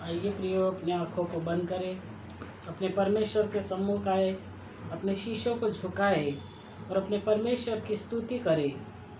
आइए प्रियो, अपने आँखों को बंद करें, अपने परमेश्वर के सम्मुख आए, अपने शीशों को झुकाए और अपने परमेश्वर की स्तुति करें,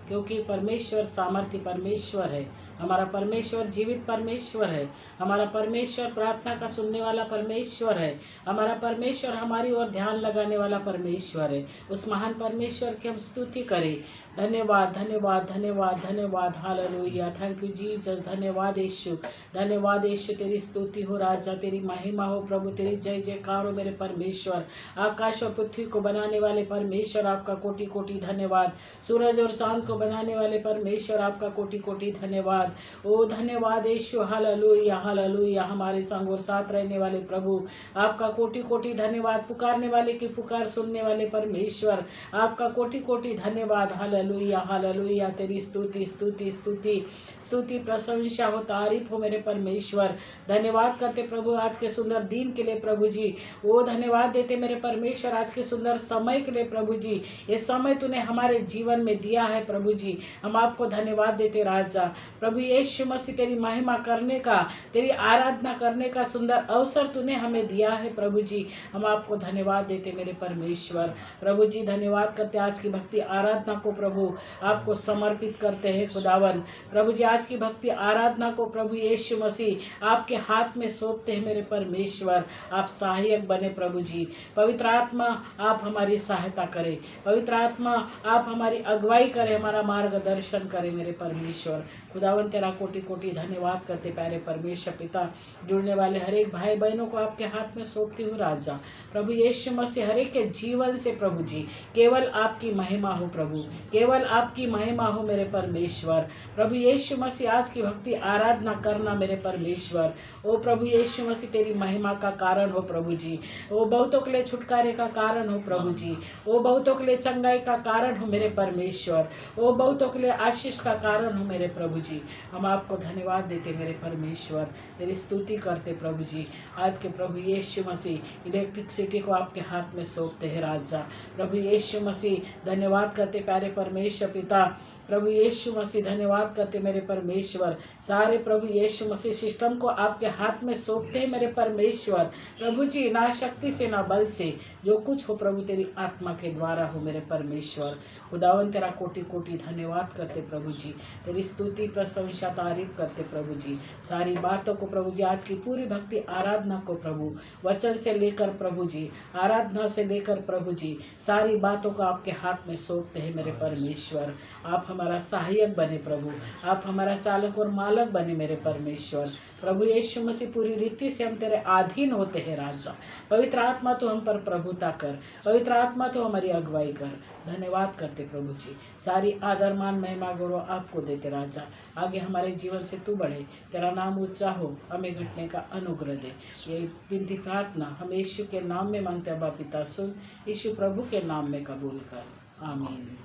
क्योंकि परमेश्वर सामर्थ्य परमेश्वर है। हमारा परमेश्वर जीवित परमेश्वर है। हमारा परमेश्वर प्रार्थना का सुनने वाला परमेश्वर है। हमारा परमेश्वर हमारी ओर ध्यान लगाने वाला परमेश्वर है। उस महान परमेश्वर की हम स्तुति करें। धन्यवाद, धन्यवाद, धन्यवाद, धन्यवाद। Hallelujah, thank you Jesus. धन्यवाद यीशु, धन्यवाद यीशु। तेरी स्तुति हो राजा, तेरी महिमा हो प्रभु, तेरी जय जयकार हो मेरे परमेश्वर। आकाश और पृथ्वी को बनाने वाले परमेश्वर, आपका कोटि कोटि धन्यवाद। सूरज और चांद को बनाने वाले परमेश्वर, आपका कोटि कोटि धन्यवाद। ओ धन्यवाद यीशु। Hallelujah, hallelujah. हमारे संग और साथ रहने वाले प्रभु, आपका कोटि कोटि धन्यवाद। पुकारने वाले की पुकार सुनने वाले परमेश्वर, आपका कोटि कोटि धन्यवाद। Hallelujah, hallelujah. तेरी स्तुति स्तुति स्तुति स्तुति प्रशंसा हो, तारीफ हो मेरे परमेश्वर। धन्यवाद करते प्रभु आज के सुंदर दिन के लिए प्रभु जी। वो धन्यवाद देते मेरे परमेश्वर आज के सुंदर समय के लिए प्रभु जी। ये समय तूने हमारे जीवन में दिया है प्रभु जी, हम आपको धन्यवाद देते राजा। प्रभु यीशु मसीह, तेरी महिमा करने का, तेरी आराधना करने का सुंदर अवसर तूने हमें दिया है प्रभु जी, हम आपको धन्यवाद देते मेरे परमेश्वर। प्रभु जी धन्यवाद करते आज की भक्ति आराधना को प्रभु आपको समर्पित करते हैं खुदावन। प्रभु जी आज की भक्ति आराधना को प्रभु यीशु मसीह आपके हाथ में सौंपते हैं मेरे परमेश्वर। आप सहायक बने प्रभु जी। पवित्र आत्मा आप हमारी सहायता करें, पवित्र आत्मा आप हमारी अगुवाई करें, हमारा मार्गदर्शन करें मेरे परमेश्वर। खुदावन तेरा कोटि कोटि धन्यवाद करते प्यारे परमेश्वर पिता। जुड़ने वाले हर एक भाई बहनों को आपके हाथ में सौंपती हूँ राजा। प्रभु यीशु मसीह हर एक के जीवन से प्रभु जी केवल आपकी महिमा हो प्रभु, केवल आपकी महिमा हो मेरे परमेश्वर। प्रभु यीशु मसीह आज की भक्ति आराधना करना मेरे परमेश्वर। ओ प्रभु यीशु मसीह तेरी महिमा का कारण हो प्रभु जी। ओ बहुतों के लिए छुटकारे का कारण हो प्रभु जी। ओ बहुतों के लिए चंगाई का कारण हो मेरे परमेश्वर। ओ बहुतों के लिए आशीष का कारण हो मेरे प्रभु जी। हम आपको धन्यवाद देते मेरे परमेश्वर, तेरी स्तुति करते प्रभु जी। आज के प्रभु यीशु मसीह इलेक्ट्रिसिटी को आपके हाथ में सौंपते हैं राजा। प्रभु यीशु मसीह धन्यवाद करते प्यारे परमेश्वर पिता। प्रभु यीशु मसीह धन्यवाद करते मेरे परमेश्वर। सारे प्रभु यीशु मसीह सिस्टम को आपके हाथ में सौंपते हैं मेरे परमेश्वर। प्रभु जी ना शक्ति से ना बल से, जो कुछ हो प्रभु तेरी आत्मा के द्वारा हो मेरे परमेश्वर। खुदावन तेरा कोटि कोटि धन्यवाद करते प्रभु जी, तेरी स्तुति प्रशंसा तारीफ करते प्रभु जी। सारी बातों को प्रभु जी आज की पूरी भक्ति आराधना को प्रभु वचन से लेकर प्रभु जी, आराधना से लेकर प्रभु जी, सारी बातों को आपके हाथ में सौंपते हैं मेरे परमेश्वर। आप हमारा सहायक बने प्रभु, आप हमारा चालक और मालक बने मेरे परमेश्वर। प्रभु यीशु मसीह पूरी रीति से हम तेरे अधीन होते हैं राजा। पवित्र आत्मा तो हम पर प्रभुता कर, पवित्र आत्मा तो हमारी अगुवाई कर। धन्यवाद करते प्रभु जी। सारी आदर मान महिमा गौरव आपको देते राजा। आगे हमारे जीवन से तू बढ़े, तेरा नाम ऊंचा हो, हमें घटने का अनुग्रह दे। ये विनती प्रार्थना हम यीशु के नाम में मांगते हैं पिता, सुन यीशु प्रभु के नाम में कबूल कर, आमीन।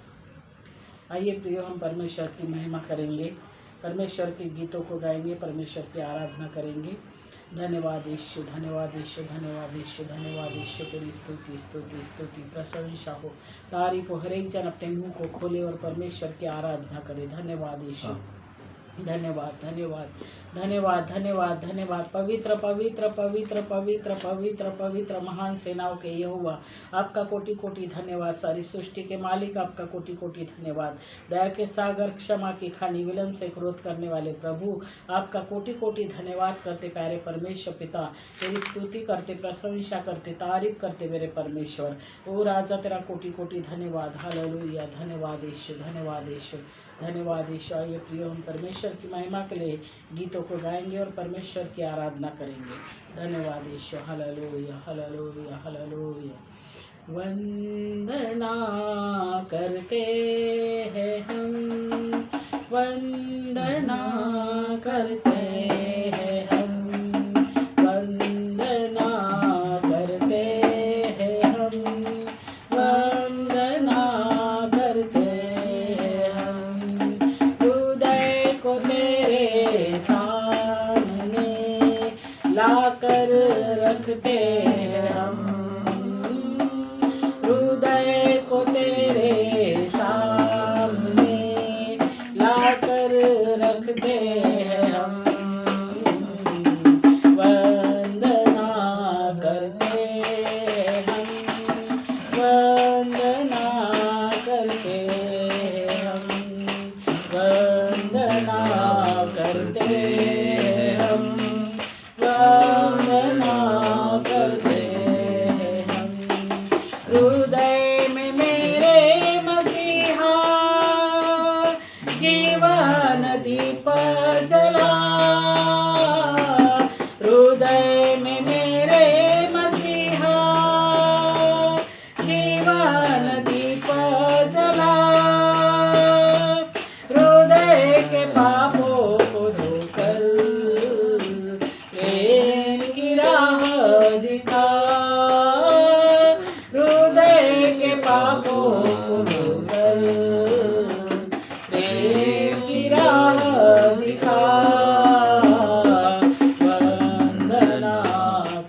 आइए प्रियो, हम परमेश्वर की महिमा करेंगे, परमेश्वर के गीतों को गाएंगे, परमेश्वर की आराधना करेंगे। धन्यवाद यीशु, धन्यवाद यीशु, धन्यवाद यीशु, धन्यवाद यीशु। तेरी स्तुति स्तुति स्तुति प्रशंसा हो, तारीफ हो। हर एक जन अपने मुंह को खोले और परमेश्वर की आराधना करे। धन्यवाद यीशु, धन्यवाद धन्यवाद धन्यवाद धन्यवाद धन्यवाद। पवित्र पवित्र पवित्र पवित्र पवित्र पवित्र महान सेनाओं के यहोवा, आपका कोटि कोटि धन्यवाद। सारी सृष्टि के मालिक आपका कोटि कोटि धन्यवाद। दया के सागर, क्षमा की खानी, विलम्ब से क्रोध करने वाले प्रभु, आपका कोटि कोटि धन्यवाद करते प्यारे परमेश्वर पिता। तेरी स्तुति करते, प्रशंसा करते, तारीफ करते मेरे परमेश्वर। ओ राजा तेरा कोटि कोटि धन्यवाद। हालेलुया, धन्यवाद यीशु, धन्यवाद यीशु, धन्यवाद यीशु। आइए प्रियो, हम परमेश्वर की महिमा के लिए गीतों को गाएंगे और परमेश्वर की आराधना करेंगे। धन्यवाद यीशु। Hallelujah, hallelujah, hallelujah. वंदना करते हैं हम, वंदना करते हैं हम, वंदना करते हैं हम, वंदना करते हैं हम। हृदय को तेरे सामने लाकर रखते हैं हम, हृदय को तेरे सामने लाकर रखते हैं हम। करते हम, वंदना करते हम। हृदय में मेरे मसीहा जीवन दीप जला, हृदय में मेरे मसीहा जीवन दीप जला, हृदय के पापों को धोकर प्रेम की राह दिखा, हृदय के पापों को धोकर प्रेम की राह दिखा, वंदना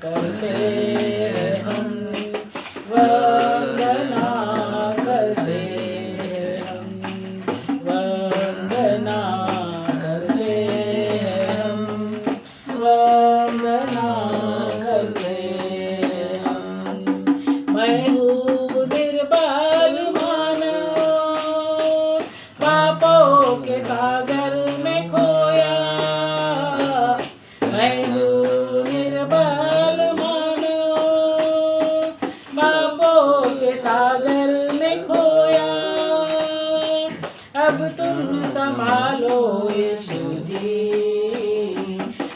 करते हम, वंदना करते हम, वंदना करते हम, वंदना करते हम। मैं हूँ निर्बल मानव, पापों के सागर में खोया, मैं हूँ निर्बल मानव, पापों के सागर में खोया, अब तुम संभालो यीशु जी,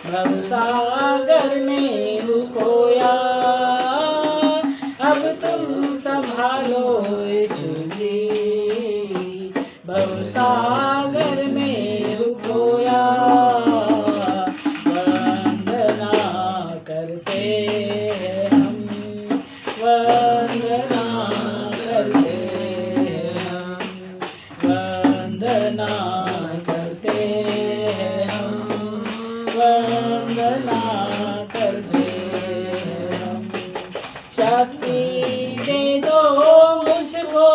भवसागर में हूँ खोया, अब तुम संभालो यीशु जी, भवसागर में हूँ खोया, वंदना करते हम, वंदना करते हम, वंदना करते हम, वंदना करते हम। शक्ति दे दो मुझको,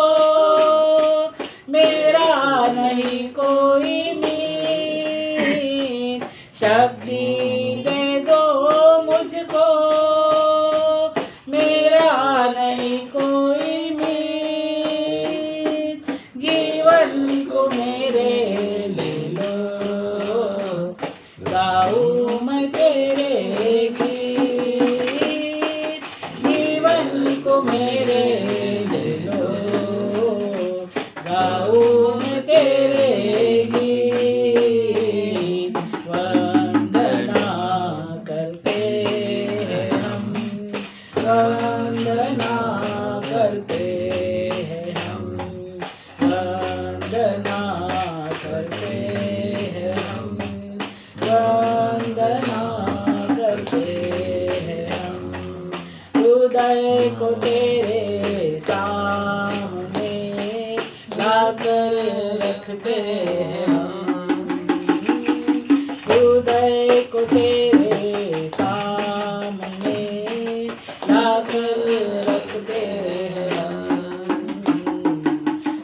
मेरा नहीं कोई मीत, शक्ति दे दो मुझको, मेरा नहीं कोई मीत, जीवन को मेरे ले लो, गाऊं मैं तेरे गीत, जीवन को मेरे ले लो, गाऊं मैं तेरे गीत, वंदना करते हम, वंदना करते हम, वंदना करते हम, वंदना करते हम। हृदय को तेरे सामने लाकर रखते हम, हृदय को तेरे सामने लाकर रखते हम,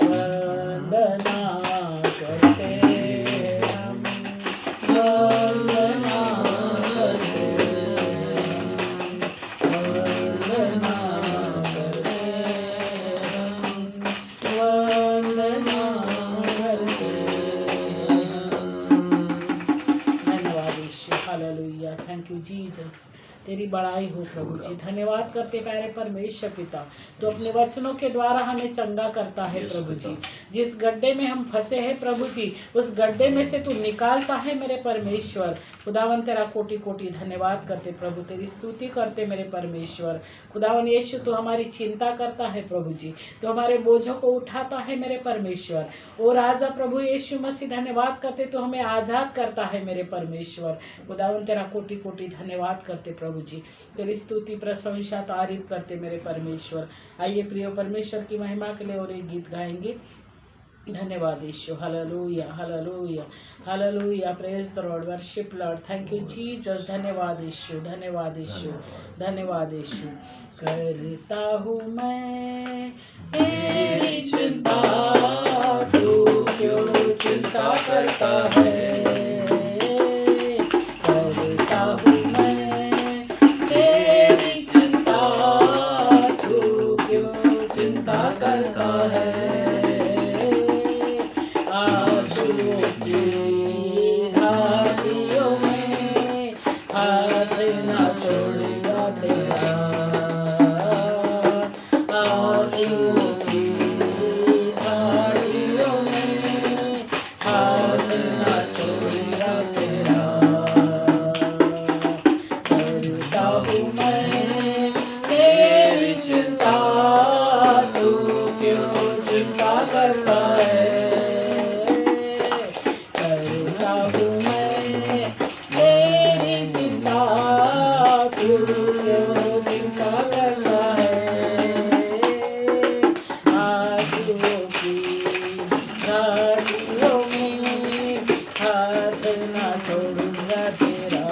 वंदना करते हम, वंदना करते हम, वंदना करते हम, वंदना करते हम। धन्यवाद Yeshu, hallelujah, thank you Jesus, तेरी बड़ाई हो प्रभु जी। धन्यवाद करते प्यारे परमेश्वर पिता, तो अपने वचनों के द्वारा हमें चंगा करता है प्रभु जी। जिस गड्ढे में हम फंसे हैं प्रभु जी, उस गड्ढे में से तू निकालता है मेरे परमेश्वर। खुदावन तेरा कोटि कोटि धन्यवाद करते प्रभु, तेरी स्तुति करते मेरे परमेश्वर। खुदावन यीशु तू हमारी चिंता करता है प्रभु जी, तो हमारे बोझों को उठाता है मेरे परमेश्वर। ओ राजा प्रभु यीशु मसीह धन्यवाद करते, तो हमें आज़ाद करता है मेरे परमेश्वर। खुदावन तेरा कोटि कोटि धन्यवाद करते प्रभु जी, तेरी स्तुति प्रशंसा तारीफ करते मेरे परमेश्वर। आइए प्रिय परमेश्वर की महिमा के लिए और एक गीत गाएंगे। धन्यवाद Yeshu, hallelujah hallelujah hallelujah, praise the lord, worship lord, thank you Jesus. धन्यवाद यीशु, धन्यवाद यीशु, धन्यवाद यीशु। करता हूँ मैं तेरी चिंता, तू क्यों चिंता करता है। करता हूँ मैं तेरी चिंता, तू क्यों चिंता करता है। आंसुओं की करता हूँ मैं तेरी चिंता, तू क्यों चिंता करता है। आंसुओं की घाटियों में हाथ ना छोड़ूंगा तेरा,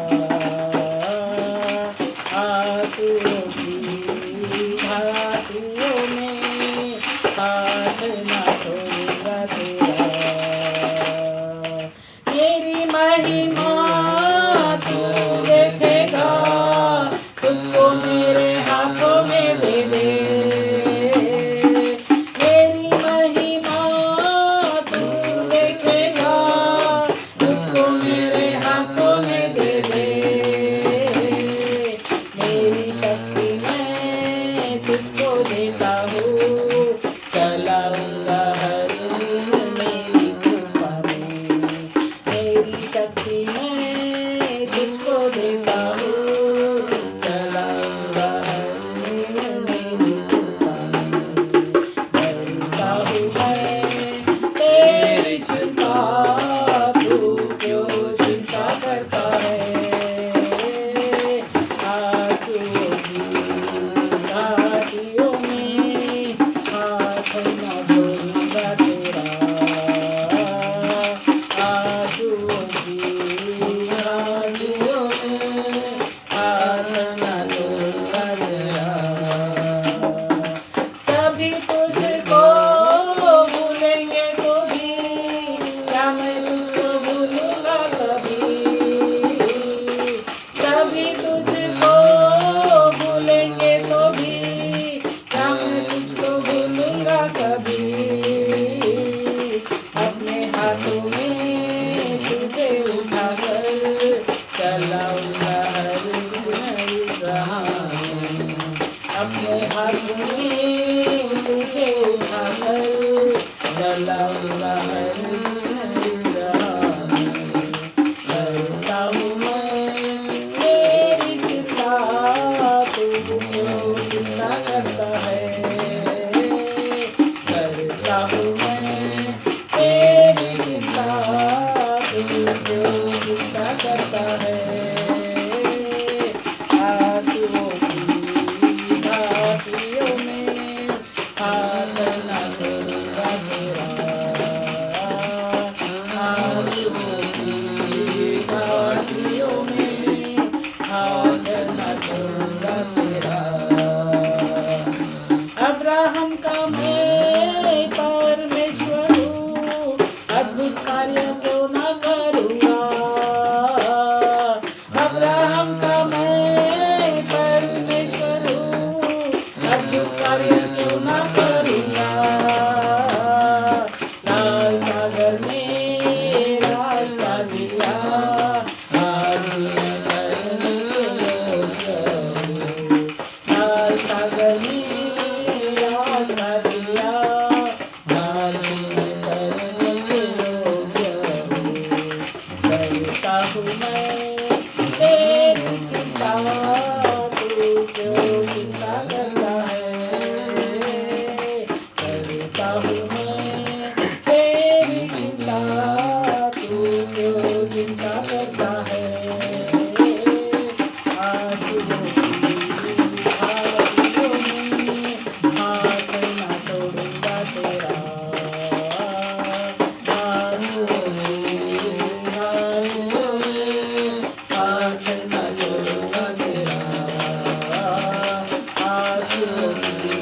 आंसुओं की घाटियों में हाथ ना छोड़ूंगा तेरा। मेरी महिमा तू देखेगा, तुझको मेरे हाथों में दे दे। मेरी महिमा तू देखेगा, तुझको मेरे हाथों में दे दे। मेरी शक्ति मैं तुझको देता हूँ, चलाऊंगा हर दिन मेरी कृपा में। मेरी शक्ति मैं तुझको देता हूँ, चलाऊंगा हर दिन मेरी कृपा में। करता हूँ मैं तेरी चिंता, तू क्यों चिंता करता है। आंसुओं की घाटियों में हाथ न छोड़ूंगा तेरा, आंसुओं की घाटियों में हाथ न छोड़ूंगा तेरा। सभी तुझको भूलेंगे तो भी, क्या मैं तुझको भूलूंगा कभी। सभी तुझको भूलेंगे तो भी, क्या मैं तुझको भूलूंगा कभी। अपने हाथों में तुझे उठाकर चलाऊंगा हर दिन जहां। अपने हाथों में तुझे उठाकर चलाऊंगा हर दिन जहां। करता हूँ मैं तेरी चिंता, तू क्यों चिंता करता है। करता हूँ मैं तेरी चिंता, तू क्यों चिंता करता है। आंसुओं की घाटियों में हाथ न छोड़ूंगा तेरा, आंसुओं की घाटियों में हाथ न छोड़ूंगा तेरा। अब्राहम का मैं परमेश्वर हूँ, अद्भुत कार्य क्यों न करूँगा। अब्राहम का मैं परमेश्वर हूँ, अद्भुत कार्य क्यों न करूँगा। लाल सागर में रास्ता दिया, आज मैं करने योग्य हूँ। लाल सागर में रास्ता दिया, आज मैं करने योग्य हूँ। करता हूँ मैं तेरी चिंता, तू क्यों चिंता करता है। करता हूँ मैं तेरी चिंता, तू क्यों चिंता करता है। आंसुओं की घाटियों में हाथ न छोड़ूंगा तेरा, आंसुओं की घाटियों में हाथ न छोड़ूंगा तेरा। आंसुओं की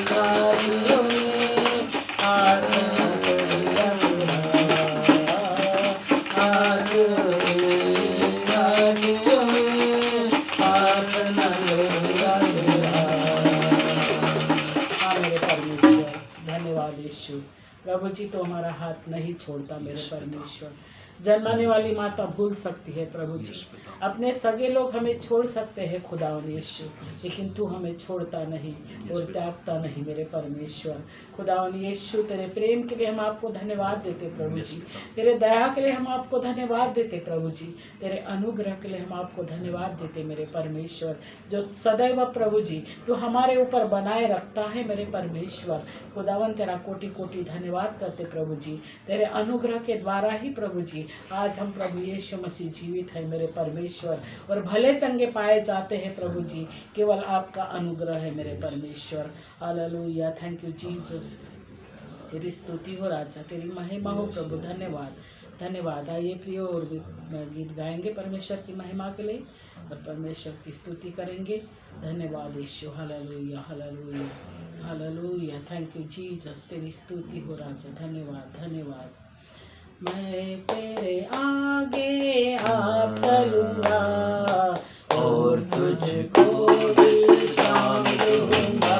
घाटियों में हाथ न छोड़ूंगा तेरा, आंसुओं की घाटियों में हाथ न छोड़ूंगा तेरा। हाँ मेरे परमेश्वर, धन्यवाद यीशु। प्रभु जी तो हमारा हाथ नहीं छोड़ता मेरे परमेश्वर। जन्माने वाली माता भूल सकती है प्रभु जी, अपने सगे लोग हमें छोड़ सकते हैं खुदावन यीशु, लेकिन तू हमें छोड़ता नहीं और त्यागता नहीं मेरे परमेश्वर। खुदावन यीशु तेरे प्रेम के लिए हम आपको धन्यवाद देते प्रभु जी, तेरे दया के लिए हम आपको धन्यवाद देते प्रभु जी, तेरे अनुग्रह के लिए हम आपको धन्यवाद देते मेरे परमेश्वर, जो सदैव प्रभु जी तू हमारे ऊपर बनाए रखता है मेरे परमेश्वर। खुदावन तेरा कोटि कोटि धन्यवाद करते प्रभु जी, तेरे अनुग्रह के द्वारा ही प्रभु जी आज हम प्रभु यीशु मसीह जीवित है मेरे परमेश्वर, और भले चंगे पाए जाते हैं प्रभु जी, केवल आपका अनुग्रह है मेरे परमेश्वर। Hallelujah, thank you Jesus. तेरी स्तुति हो राजा, तेरी महिमा हो प्रभु। धन्यवाद धन्यवाद। आइए प्रियो, और गीत गाएंगे परमेश्वर की महिमा के लिए और परमेश्वर की स्तुति करेंगे। धन्यवाद Yeshu. Hallelujah hallelujah hallelujah, thank you Jesus. तेरी स्तुति हो राजा। धन्यवाद धन्यवाद। मैं तेरे आगे आप चलूँगा और तुझको भी शाम दूँगा।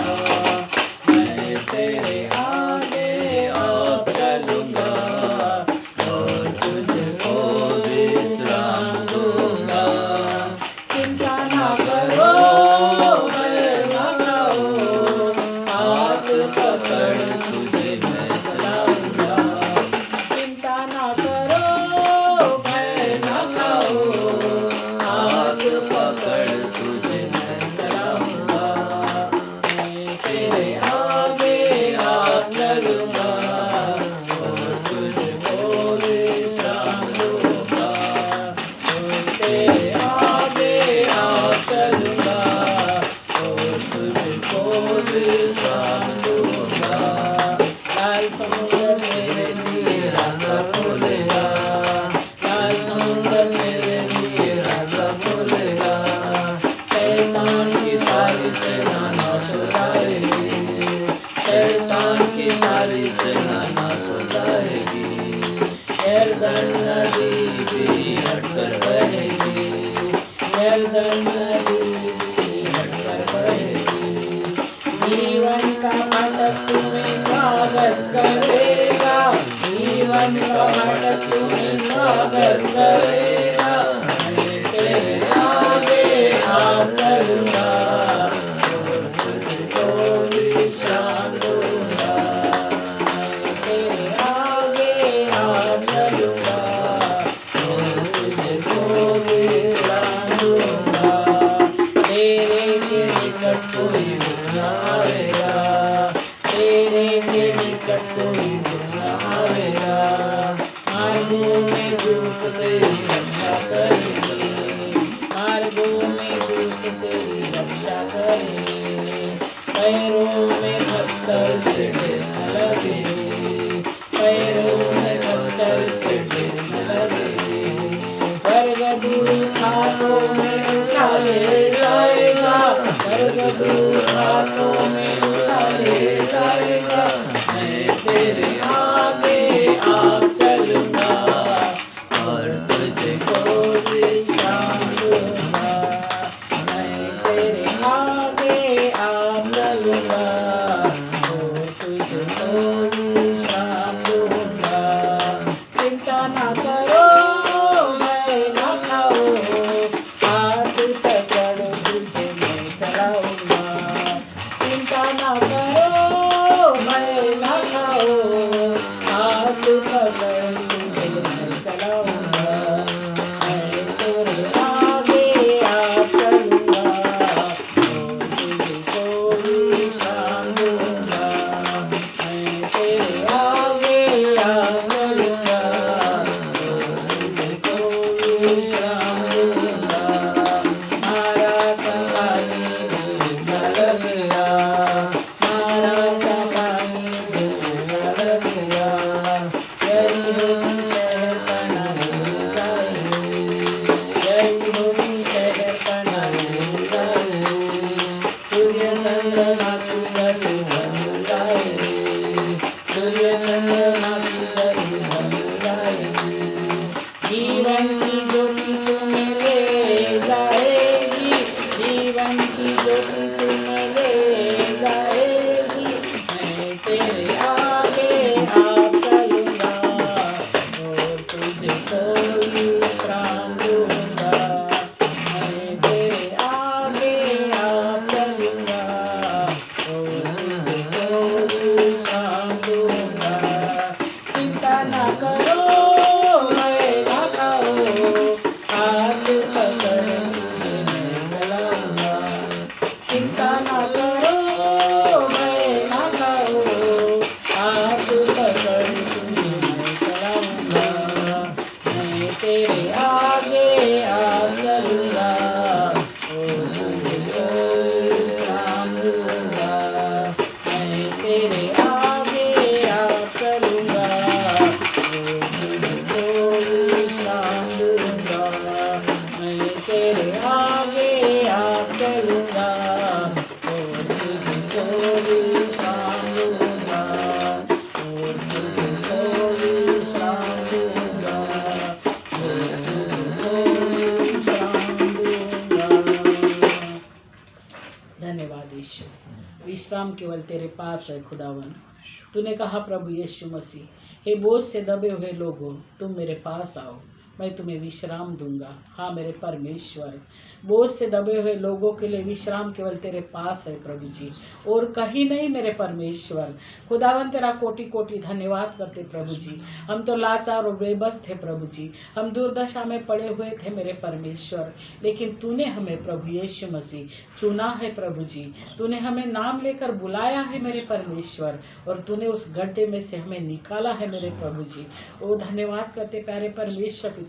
मैं तेरे आगे आप चलूँगा और तुझको भी शाम दूँगा। चिंता ना करो, मैं ना खाओ, हाथ पकड़ तुझे मैं चलाऊँगा। चिंता ना करो, मैं ना खाओ, हाथ पकड़ तुझे मैं चलाऊँगा। मैं तेरे आगे आप चलूँगा और तुझको भी शाम दूँगा। तेरे आगे आप चलूँगा और तुझको भी शाम दूँगा। लाल समुद्र मेरे लिए रास्ता खोलेगा, लाल समुद्र मेरे लिए रास्ता खोलेगा। शैतान की सारी सेना नाश हो जाएगी, शैतान की सारी सेना नाश हो जाएगी। यरदन नदी भी हटकर बहेगी, यरदन नदी भी हटकर बहेगी। जीवन का फाटक तुम्हें स्वागत करेगा, जीवन का फाटक तुम्हें स्वागत करेगा। मैं तेरे आगे आप चलूँगा और तुझको भी शाम दूँगा। मैं तेरे आगे आप चलूँगा और तुझको भी शाम दूँगा। तेरे के निकट कोई न आएगा, तेरे के निकट कोई न आएगा। मार्गों में धूप तेरी रक्षा करेंगे, मार्गों में धूप तेरी रक्षा करेंगे। पैरों में पत्थर से ढेर न लगे, पैरों में पत्थर से ढेर न लगे। स्वर्गदूत हाथों में उठा ले जाएगा, स्वर्गदूत हाथों में उठा ले जाएगा। मैं तेरे आगे आप चलूँगा और तुझको भी शाम दूँगा। मैं तेरे आगे आप चलूँगा और तुझको भी शाम दूँगा। चिंता ना करो, मैं ना खाओ, हाथ पकड़ तुझे मैं चलाऊँगा। चिंता ना करो, मैं ना खाओ, हाथ पकड़ तुझे मैं चलाऊँगा। मैं तेरे आगे आप चलूँगा और तुझको भी शाम दूँगा। मैं तेरे आगे आप चलूँगा और तुझको भी शाम दूँगा। मारा कहानी न लगेगा, मारा कहानी न लगेगा। यरीहो की शहर बना ले जाएगी, यरीहो की शहर बना ले जाएगी। सूर्य चंद्रमा की गति बन जाएगी, सूर्य चंद्रमा की गति बन जाएगी। जीवन की ज्योति तुम्हें ले जाएगी, जीवन की ज्योति तुम्हें ले जाएगी। मैं तेरे आगे आप चलूँगा और तुझको विश्राम दूँगा। मैं तेरे आगे आप चलूँगा और तुझको विश्राम दूँगा। चिंता ना करो, मैं ना खाओ, हाथ पकड़ तुझे मैं चलाऊँगा। चिंता ना करो, मैं ना खाओ, हाथ पकड़ तुझे मैं चलाऊँगा। तेरे आगे आ चलूँगा और तुझको विश्राम दूँगा। मैं तेरे आगे आ चलूँगा और तुझको विश्राम दूँगा। मैं तेरे आगे आ चलूँगा और तुझको विश्राम दूँगा और तुझको विश्राम दूँगा और तुझको विश्राम दूँगा। धन्यवाद यीशु। विश्राम केवल तेरे पास है खुदावन। तूने कहा प्रभु यीशु मसीह, हे बोझ से दबे हुए लोगों, तुम मेरे पास आओ, मैं तुम्हें विश्राम दूंगा। हाँ मेरे परमेश्वर, बोझ से दबे हुए लोगों के लिए विश्राम केवल तेरे पास है प्रभु जी, और कहीं नहीं मेरे परमेश्वर। खुदावन तेरा कोटि कोटि धन्यवाद करते प्रभु जी। हम तो लाचार और बेबस थे प्रभु जी, हम दुर्दशा में पड़े हुए थे मेरे परमेश्वर, लेकिन तूने हमें प्रभु यीशु मसीह चुना है प्रभु जी। तूने हमें नाम लेकर बुलाया है मेरे परमेश्वर, और तूने उस गड्ढे में से हमें निकाला है मेरे प्रभु जी। ओ धन्यवाद करते प्यारे परमेश्वर पिता।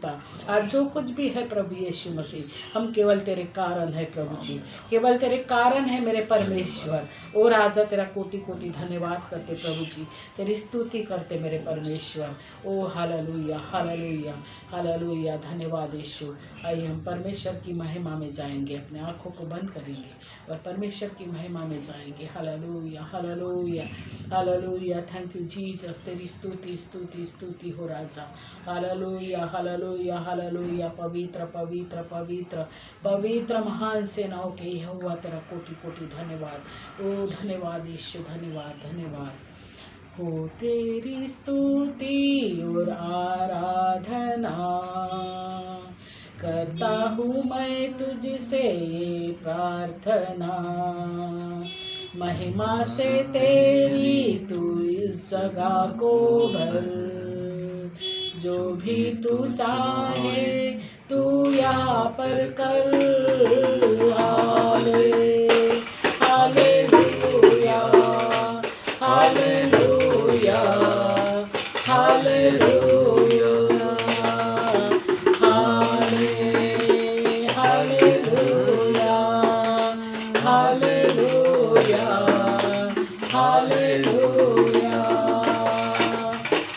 आज जो कुछ भी है प्रभु यीशु मसीह, हम केवल तेरे कारण है प्रभु जी, केवल तेरे कारण है मेरे परमेश्वर। और राजा तेरा कोटि कोटि धन्यवाद करते प्रभु जी, तेरी स्तुति करते मेरे परमेश्वर। ओ हालेलुया हालेलुया हालेलुया। धन्यवाद यीशु। आइए हम परमेश्वर की महिमा में जाएंगे, अपने आँखों को बंद करेंगे और परमेश्वर की महिमा में जाएंगे। Hallelujah hallelujah hallelujah. Thank you Jesus. तेरी स्तुति स्तुति स्तुति हो राजा। Hallelujah hallelujah hallelujah. पवित्र पवित्र पवित्र पवित्र महान सेनाओं के यहोवा तेरा कोटि कोटि धन्यवाद। ओ धन्यवाद यीशु, धन्यवाद धन्यवाद। हो तेरी स्तुति और आराधना करता हूँ मैं तुझसे ये प्रार्थना। महिमा से तेरी तू इस जगह को भर, जो भी तू चाहे तू यहाँ पर कर। हाले हालेलुया हालेलुया हालेलुया हाले हालेलुया हालेलुया हालेलुया।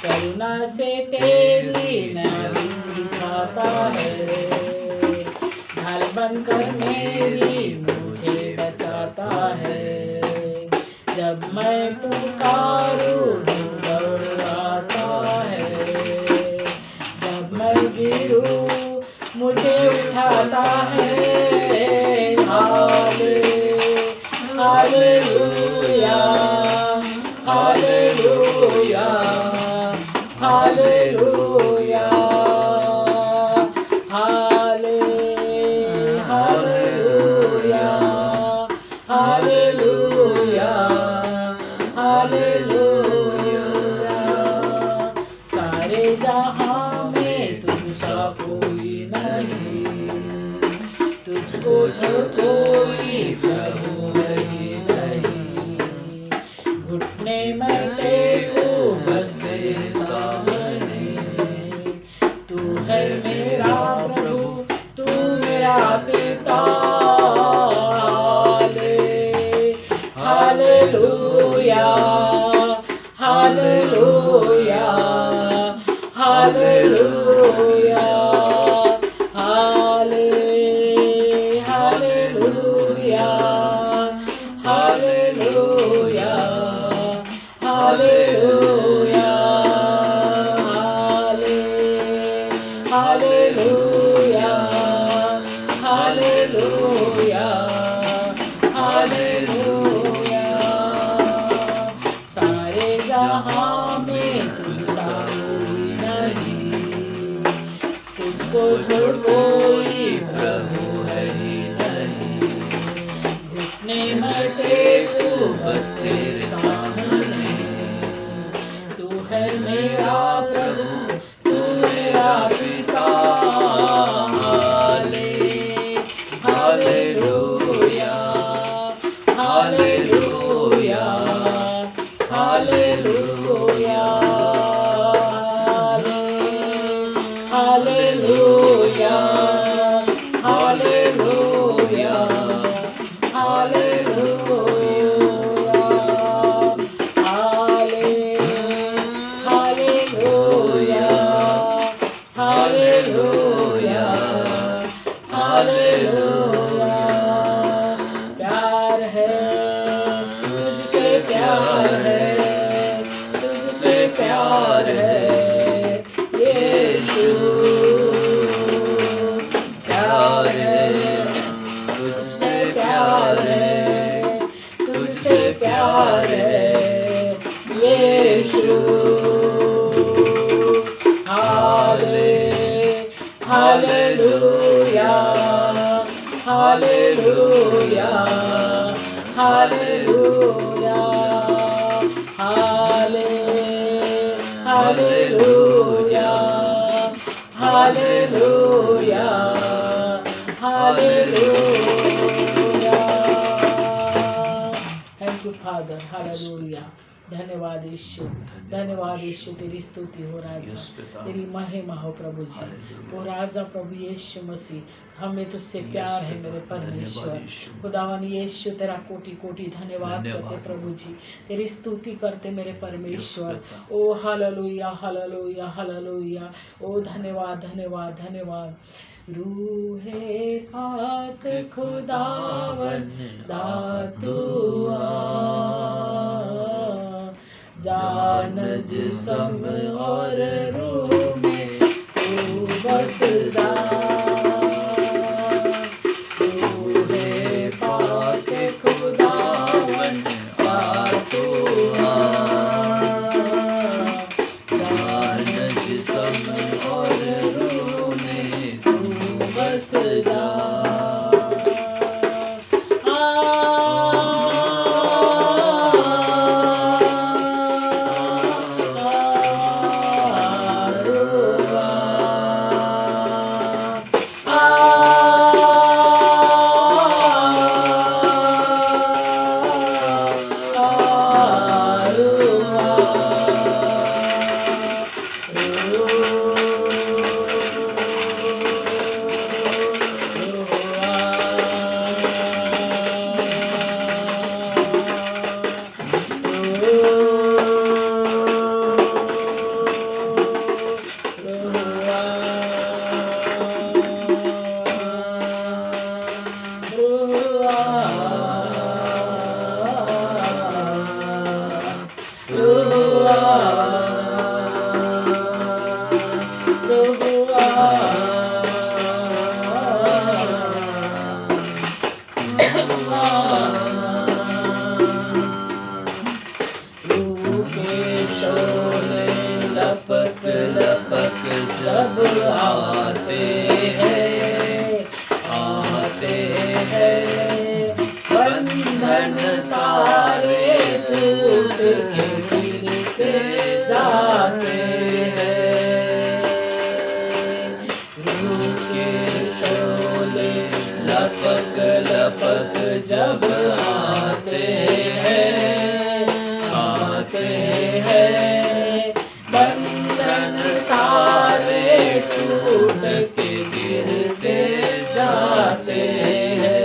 करुणा से तेरी नाम दिखाता है, ढाल बनकर मेरी मुझे बचाता है। जब मैं पुकारूं दौड़ आता है, जब मैं गिरूं मुझे उठाता है। हाले हालेलुया हालेलुया हालेलुया हाले हालेलुया हालेलुया हालेलुया। सारे जहां में तुझसा कोई नहीं, तुझको छोड़ कोई प्रभु नहीं नहीं। घुटने में टेको बस तेरे सामने, तू है मेरा प्रभु, तू मेरा पिता। हालेलुया हालेलुया हालेलुया हाले हालेलुया हालेलुया हालेलुया हाले हालेलुया हालेलुया हालेलुया। सारे जहां में तुझसा कोई नहीं, तुझको छोड़ कोई प्रभु है ही नहीं। घुटने में टेकूं बस तेरे सामने, तू है मेरा प्रभु, तू मेरा पिता। Hallelujah hallelujah hallelujah hallelujah. Hallelujah hallelujah hallelujah hallelujah hallelujah hallelujah. Thank you father, hallelujah. धन्यवाद यीशु, धन्यवाद यीशु, तेरी स्तुति हो राजा, तेरी महिमा हो प्रभु जी। ओ राजा प्रभु यीशु मसीह, हमें तुझसे प्यार है मेरे परमेश्वर। खुदावन यीशु तेरा कोटि कोटि धन्यवाद करते प्रभु जी, तेरी स्तुति करते मेरे परमेश्वर। ओ हालेलुया हालेलुया हालेलुया। ओ धन्यवाद धन्यवाद धन्यवाद। रूहे पाक खुदावन दातुआ, जान जिस्म और रूह में तू बसदा। रूहे पाक खुदावन दातुआ, जान जिस्म और रूह में तू बसदा। लपक लपक जब आते हैं बंधन सारे टूट के गिरते जाते हैं। रूह के शोले लपक लपक जब आते हैं बंधन सारे टूट के गिरते जाते हैं।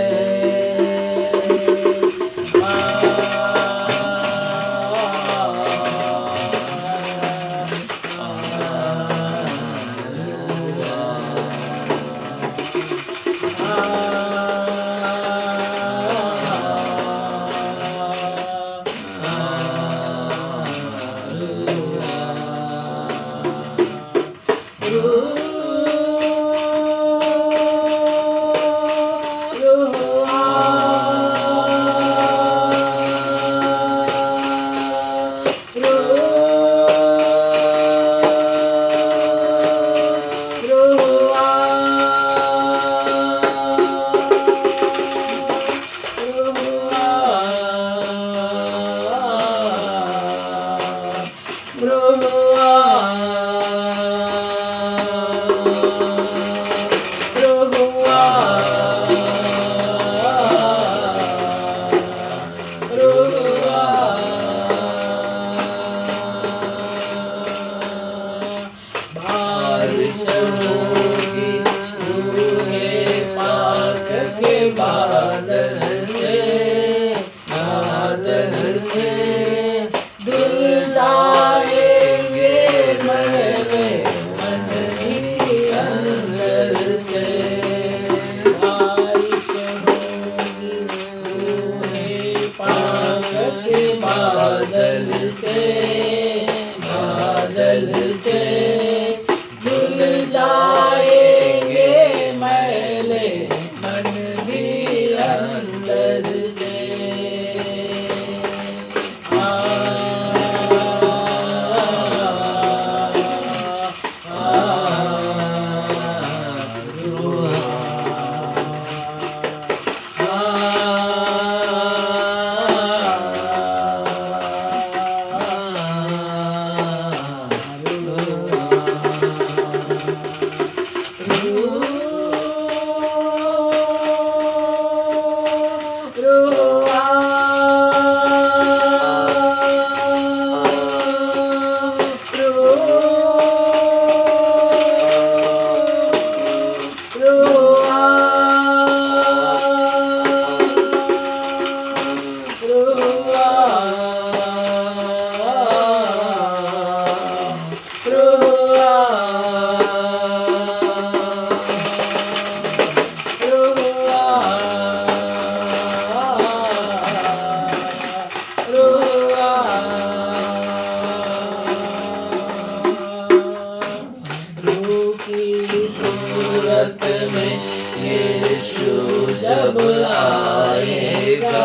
जब आएगा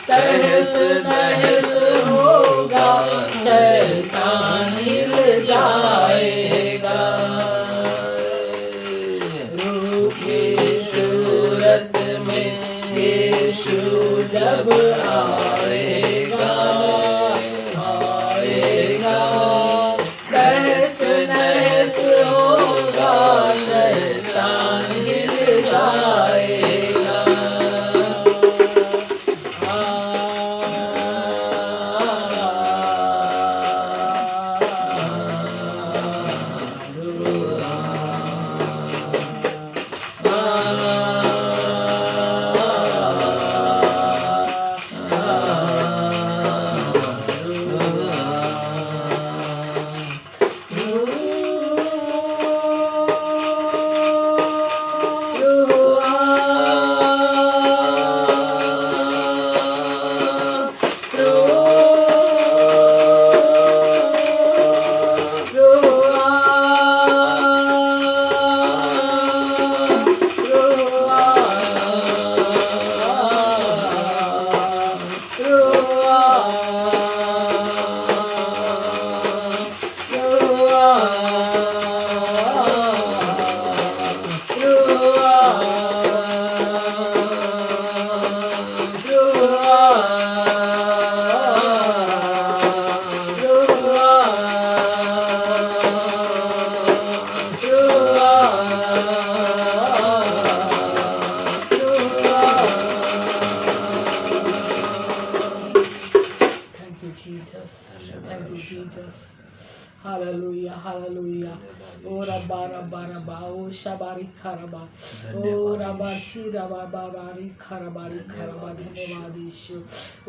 तहस नहस होगा, शैतान हिल जाएगा। रूह की सूरत में यीशु जब आएगा, तहस नहस होगा, शैतान हिल जाएगा। Hallelujah hallelujah. ओ रब्बा रब्बा रब्बा ओ शबारी खरबा ओ रब्बा शी रब्बा बाबारी खरबारी खरबा। धन्यवाद यीशु,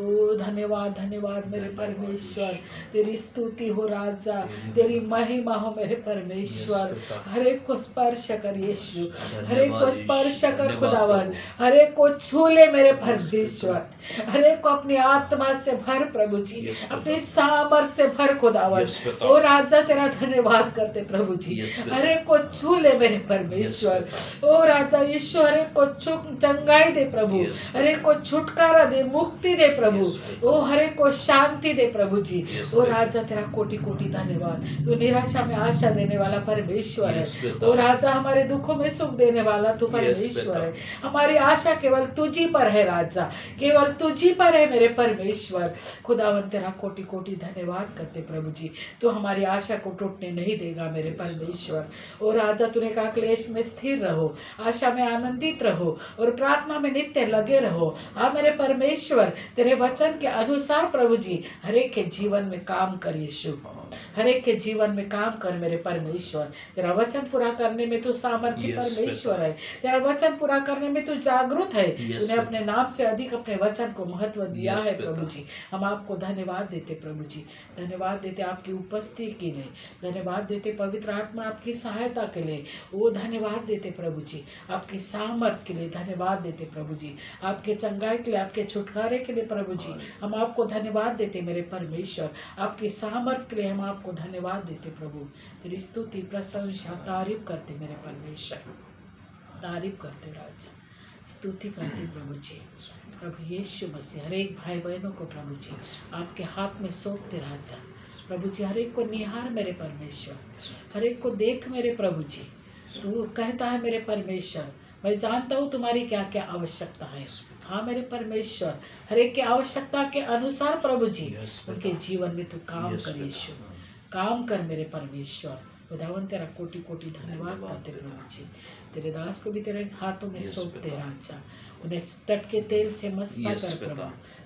ओ धन्यवाद धन्यवाद मेरे परमेश्वर। तेरी स्तुति हो राजा, तेरी महिमा हो मेरे परमेश्वर। हर एक को स्पर्श कर यीशु, हर एक को स्पर्श कर खुदावन, हर एक को छू ले मेरे परमेश्वर। हर एक को अपनी आत्मा से भर प्रभु जी, अपनी सामर्थ से भर खुदावन। ओ राजा तेरा धन्यवाद करते प्रभु जी, हर एक को छू ले मेरे परमेश्वर। ओ राजा यीशु, हर एक को चंगाई दे प्रभु, हर एक को छुटकारा दे, मुक्ति दे प्रभु। ओ हर एक को शांति दे प्रभु जी। ओ राजा तेरा कोटि कोटि धन्यवाद। तू निराशा में आशा देने वाला परमेश्वर है। ओ राजा हमारे दुखों में सुख देने वाला तू परमेश्वर है। हमारी आशा केवल तुझी पर है राजा, केवल तुझी पर है मेरे परमेश्वर। खुदावन तेरा कोटि कोटि धन्यवाद करते प्रभु जी। तो हमारी आशा को टूटने नहीं देगा मेरे परमेश्वर। ओ राजा तूने कहा क्लेश में स्थिर रहो, आशा में आनंदित रहो और प्रार्थना में नित्य लगे रहो। हाँ मेरे परमेश्वर, तेरे वचन के अनुसार प्रभु जी हर एक के जीवन में काम कर यीशु, हर एक के जीवन में काम कर मेरे परमेश्वर। तेरा वचन पूरा करने में तू सामर्थ्य परमेश्वर है, तेरा वचन पूरा करने में तू जागरूक है। तूने अपने नाम से अधिक अपने वचन को महत्व दिया है प्रभु जी। हम आपको धन्यवाद देते प्रभु जी, धन्यवाद देते आपकी उपस्थिति के लिए, धन्यवाद देते पवित्र आत्मा आपकी सहायता के लिए। वो धन्यवाद देते प्रभु जी, आपकी सामर्थ के लिए धन्यवाद देते प्रभु जी, आपके चंगाई के लिए, आपके छुटकारे के लिए प्रभु जी। हम आपको धन्यवाद देते मेरे परमेश्वर, आपकी सामर्थ के लिए हम आपको धन्यवाद देते प्रभु। तेरी स्तुति प्रशंसा तारीफ करते मेरे परमेश्वर, तारीफ करते राजा, स्तुति करते प्रभु जी। प्रभु यीशु मसीह हर एक भाई बहनों को प्रभु जी आपके हाथ में सौंपते राजा। प्रभु जी हर एक को निहार मेरे परमेश्वर, हर एक को देख मेरे प्रभु जी। तू कहता है मेरे परमेश्वर, मैं जानता हूँ तुम्हारी क्या क्या आवश्यकता है। हाँ मेरे परमेश्वर, हर एक की आवश्यकता के अनुसार प्रभु जी उनके जीवन में तू काम कर यीशु, काम कर मेरे परमेश्वर। खुदावन तेरा कोटि कोटि धन्यवाद करते प्रभु जी। तेरे दास को भी तेरे हाथों में सौंपते हैं राजा। उन्हें तट के तेल से मस्सा कर प्रभु,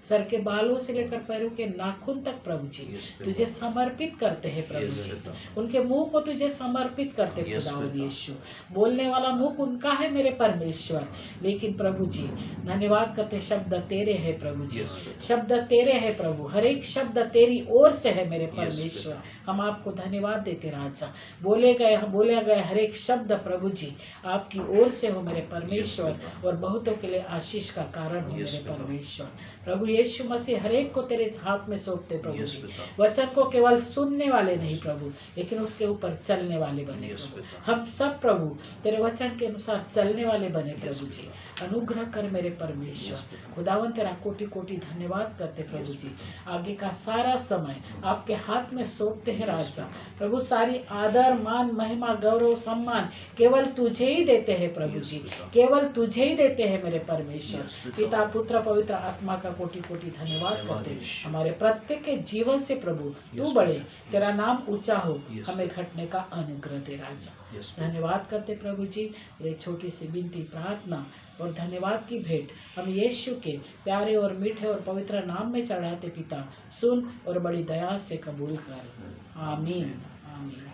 सर के बालों से लेकर पैरों के नाखून तक प्रभु जी तुझे समर्पित करते हैं प्रभु जी। उनके मुंह को तुझे समर्पित करते खुदावन यीशु। बोलने वाला मुख उनका है मेरे परमेश्वर, लेकिन प्रभु जी धन्यवाद करते शब्द तेरे है प्रभु जी, शब्द तेरे है प्रभु, हर एक शब्द तेरी ओर से है मेरे परमेश्वर। हम आपको धन्यवाद देते राजा। बोले गए हर एक शब्द प्रभु जी आपकी ओर से हो मेरे परमेश्वर, और बहुतों के लिए आशीष का कारण हो मेरे परमेश्वर। प्रभु यीशु मसीह हर एक को तेरे हाथ में सौंपते प्रभु जी। वचन को केवल सुनने वाले नहीं प्रभु, लेकिन उसके ऊपर चलने वाले बने प्रभु। हम सब प्रभु तेरे वचन के अनुसार चलने वाले बने प्रभु जी। अनुग्रह कर मेरे परमेश्वर। खुदावन तेरा कोटि कोटि धन्यवाद करते प्रभु जी। आगे का सारा समय आपके हाथ में सौंपते हैं राजा। प्रभु सारी आदर मान महिमा गौरव सम्मान केवल तुझे ही देते हैं प्रभु जी, केवल तुझे ही देते हैं मेरे परमेश्वर। पिता पुत्र पवित्र आत्मा का कोटि कोटि धन्यवाद करते। हमारे प्रत्येक के जीवन से प्रभु तू बढ़े, तेरा नाम ऊंचा हो, हमें घटने का अनुग्रह दे राजा। धन्यवाद करते प्रभु जी। और एक छोटी सी विनती प्रार्थना और धन्यवाद की भेंट हम यीशु के प्यारे और मीठे और पवित्र नाम में चढ़ाते पिता, सुन और बड़ी दया से कबूल कर। आमीन आमीन।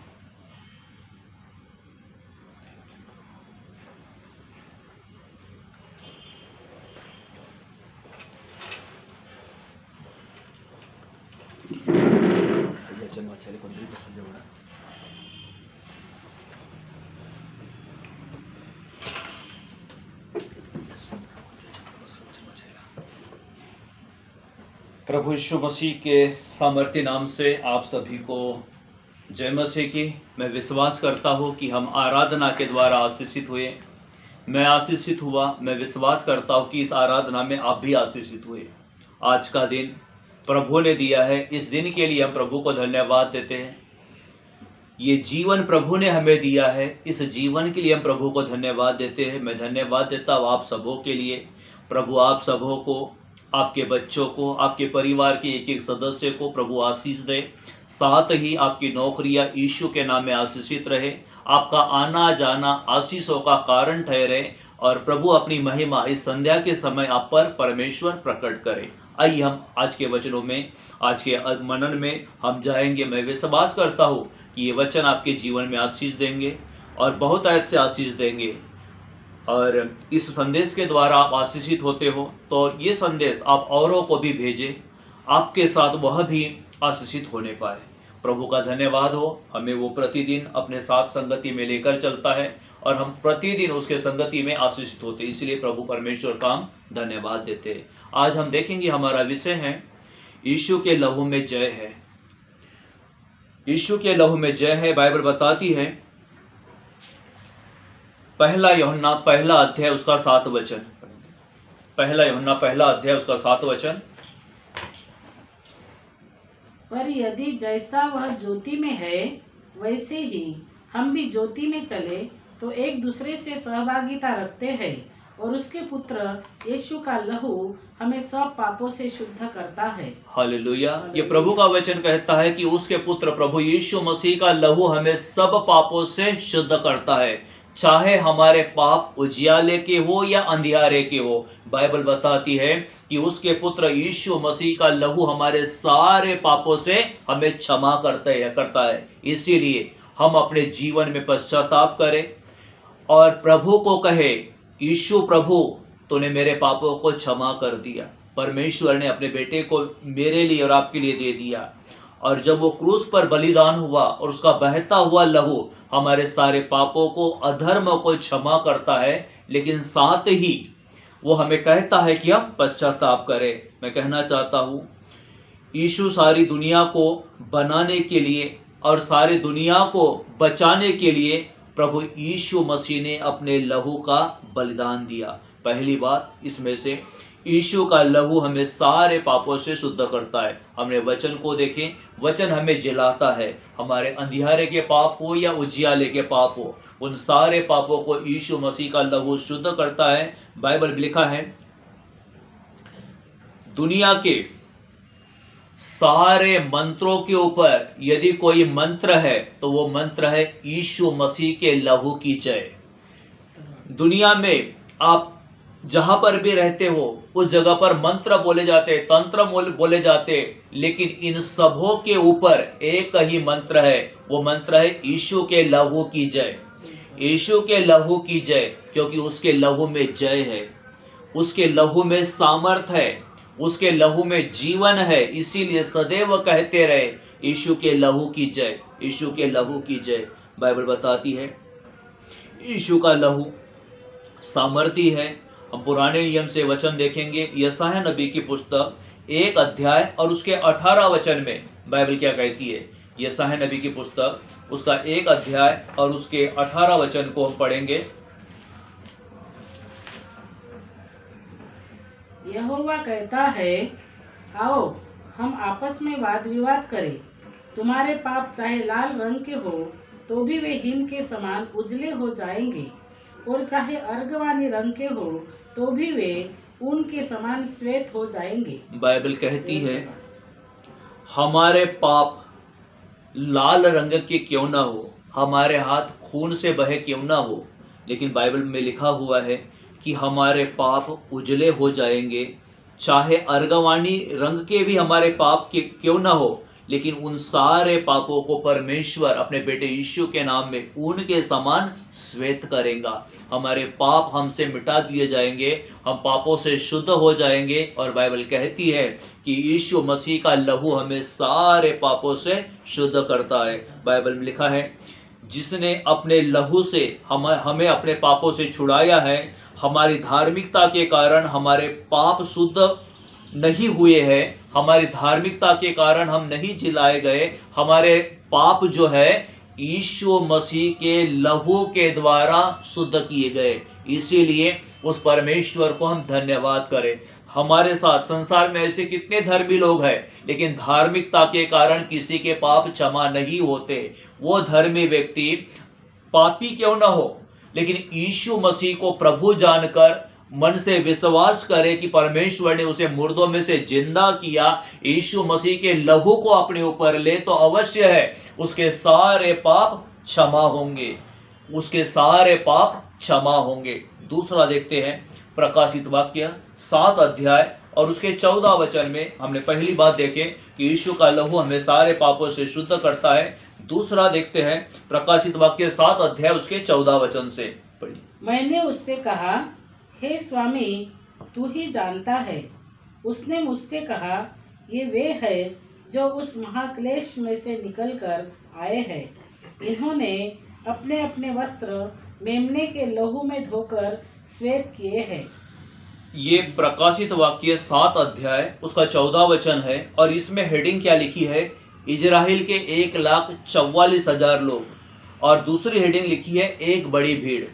प्रभु यीशु मसीह के सामर्थ्य नाम से आप सभी को जय मसीह की। मैं विश्वास करता हूँ कि हम आराधना के द्वारा आशीषित हुए। मैं आशीषित हुआ। मैं विश्वास करता हूँ कि इस आराधना में आप भी आशीषित हुए। आज का दिन प्रभु ने दिया है, इस दिन के लिए हम प्रभु को धन्यवाद देते हैं। ये जीवन प्रभु ने हमें दिया है, इस जीवन के लिए हम प्रभु को धन्यवाद देते हैं। मैं धन्यवाद देता हूँ आप सबों के लिए। प्रभु आप सबों को, आपके बच्चों को, आपके परिवार के एक एक सदस्य को प्रभु आशीष दे। साथ ही आपकी नौकरियां यीशु के नाम में आशीषित रहे। आपका आना जाना आशीषों का कारण ठहरे, और प्रभु अपनी महिमा इस संध्या के समय आप पर परमेश्वर प्रकट करे। आइए हम आज के वचनों में, आज के मनन में हम जाएंगे। मैं विश्वास करता हूँ कि ये वचन आपके जीवन में आशीष देंगे और बहुत ऐसे से आशीष देंगे। और इस संदेश के द्वारा आप आशीषित होते हो तो ये संदेश आप औरों को भी भेजें, आपके साथ वह भी आशीषित होने पाए। प्रभु का धन्यवाद हो, हमें वो प्रतिदिन अपने साथ संगति में लेकर चलता है और हम प्रतिदिन उसके संगति में आशीषित होते हैं। इसलिए प्रभु परमेश्वर का हम धन्यवाद देते हैं। आज हम देखेंगे, हमारा विषय है यीशु के लहू में जय है। यीशु के लहू में जय है। बाइबल बताती है, पहला यूहन्ना पहला अध्याय उसका 7 वचन। पहला यूहन्ना पहला अध्याय उसका 7 वचन। पर यदि जैसा वह ज्योति में है वैसे ही हम भी ज्योति में चले तो एक दूसरे से सहभागिता रखते हैं, और उसके पुत्र यीशु का लहू हमें सब पापों से शुद्ध करता है। हालेलुया। ये प्रभु का वचन कहता है कि उसके पुत्र प्रभु यीशु मसीह का लहू हमें सब पापों से शुद्ध करता है, चाहे हमारे पाप उजियाले के हो या अंधियारे के हो। बाइबल बताती है कि उसके पुत्र यीशु मसीह का लहू हमारे सारे पापों से हमें क्षमा करता है। इसीलिए हम अपने जीवन में पश्चाताप करें और प्रभु को कहे, यीशु प्रभु तूने मेरे पापों को क्षमा कर दिया। परमेश्वर ने अपने बेटे को मेरे लिए और आपके लिए दे दिया, और जब वो क्रूस पर बलिदान हुआ और उसका बहता हुआ लहू हमारे सारे पापों को, अधर्म को क्षमा करता है, लेकिन साथ ही वो हमें कहता है कि हम पश्चाताप करें। मैं कहना चाहता हूँ, यीशु सारी दुनिया को बनाने के लिए और सारी दुनिया को बचाने के लिए प्रभु यीशु मसीह ने अपने लहू का बलिदान दिया। पहली बात इसमें से, यीशु का लहू हमें सारे पापों से शुद्ध करता है। हमने वचन को देखें, वचन हमें जिलाता है। हमारे अंधियारे के पाप हो या उजियाले के पाप हो, उन सारे पापों को यीशु मसीह का लहू शुद्ध करता है। बाइबल में लिखा है, दुनिया के सारे मंत्रों के ऊपर यदि कोई मंत्र है तो वो मंत्र है यीशु मसीह के लहू की जय। दुनिया में आप जहां पर भी रहते हो उस जगह पर मंत्र बोले जाते, तंत्र बोले जाते, लेकिन इन सबों के ऊपर एक ही मंत्र है, वो मंत्र है यीशु के लहू की जय। यीशु के लहू की जय, क्योंकि उसके लहू में जय है, उसके लहू में सामर्थ है, उसके लहू में जीवन है। इसीलिए सदैव कहते रहे यीशु के लहू की जय, यीशु के लहू की जय। बाइबल बताती है यीशु का लहू सामर्थी है। हम पुराने नियम से वचन देखेंगे, यशायाह नबी की पुस्तक 1 अध्याय और उसके 18 वचन में बाइबल क्या कहती है। यशायाह नबी की पुस्तक उसका 1 अध्याय और उसके 18 वचन को हम पढ़ेंगे। यहोवा कहता है, आओ हम आपस में वाद विवाद करें। तुम्हारे पाप चाहे लाल रंग के हो तो भी वे हिम के समान उजले हो जाएंगे, और चाहे अर्गवानी रंग के हो तो भी वे ऊन के समान श्वेत हो जाएंगे। बाइबल कहती है हमारे पाप लाल रंग के क्यों ना हो, हमारे हाथ खून से बहे क्यों ना हो, लेकिन बाइबल में लिखा हुआ है कि हमारे पाप उजले हो जाएंगे। चाहे अर्गवानी रंग के भी हमारे पाप के क्यों ना हो, लेकिन उन सारे पापों को परमेश्वर अपने बेटे यीशु के नाम में ऊन के समान श्वेत करेगा। हमारे पाप हमसे मिटा दिए जाएंगे, हम पापों से शुद्ध हो जाएंगे। और बाइबल कहती है कि यीशु मसीह का लहू हमें सारे पापों से शुद्ध करता है। बाइबल में लिखा है जिसने अपने लहू से हमें अपने पापों से छुड़ाया है। हमारी धार्मिकता के कारण हमारे पाप शुद्ध नहीं हुए हैं, हमारी धार्मिकता के कारण हम नहीं जिलाए गए। हमारे पाप जो है यीशु मसीह के लहू के द्वारा शुद्ध किए गए। इसीलिए उस परमेश्वर को हम धन्यवाद करें। हमारे साथ संसार में ऐसे कितने धर्मी लोग हैं, लेकिन धार्मिकता के कारण किसी के पाप क्षमा नहीं होते। वो धर्मी व्यक्ति पापी क्यों ना हो, लेकिन यीशु मसीह को प्रभु जानकर मन से विश्वास करे कि परमेश्वर ने उसे मुर्दों में से जिंदा किया, यीशु मसीह के लहू को अपने ऊपर ले, तो अवश्य है उसके सारे पाप क्षमा होंगे, उसके सारे पाप क्षमा होंगे। दूसरा देखते हैं प्रकाशित वाक्य 7 अध्याय और उसके 14 वचन में। हमने पहली बात देखे कि यीशु का लहू हमें सारे पापों से शुद्ध करता है। दूसरा देखते हैं प्रकाशित वाक्य 7 अध्याय उसके 14 वचन से पढ़िए। मैंने उससे कहा, हे स्वामी, तू ही जानता है। उसने मुझसे कहा, ये वे है जो उस महाक्लेश में से निकलकर आए हैं। इन्होंने अपने अपने वस्त्र मेमने के लहू में धोकर श्वेत किए हैं। ये प्रकाशित वाक्य 7 अध्याय उसका 14 वचन है और इसमें हेडिंग क्या लिखी है, इजराइल के 1,44,000 लोग, और दूसरी हेडिंग लिखी है एक बड़ी भीड़।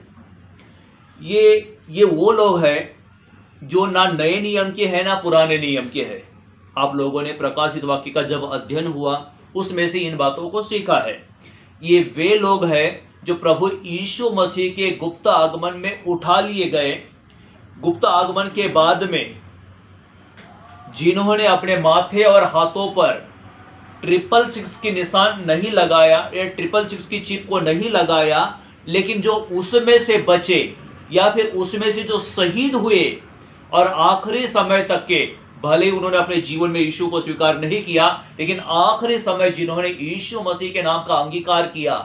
ये वो लोग हैं जो ना नए नियम के हैं ना पुराने नियम के हैं। आप लोगों ने प्रकाशित वाक्य का जब अध्ययन हुआ उसमें से इन बातों को सीखा है। ये वे लोग हैं जो प्रभु यीशु मसीह के गुप्त आगमन में उठा लिए गए। गुप्त आगमन के बाद में जिन्होंने अपने माथे और हाथों पर 666 की निशान नहीं लगाया या 666 की चिप को नहीं लगाया, लेकिन जो उसमें से बचे या फिर उसमें से जो शहीद हुए और आखिरी समय तक के, भले उन्होंने अपने जीवन में यीशु को स्वीकार नहीं किया, लेकिन आखिरी समय जिन्होंने यीशु मसीह के नाम का अंगीकार किया,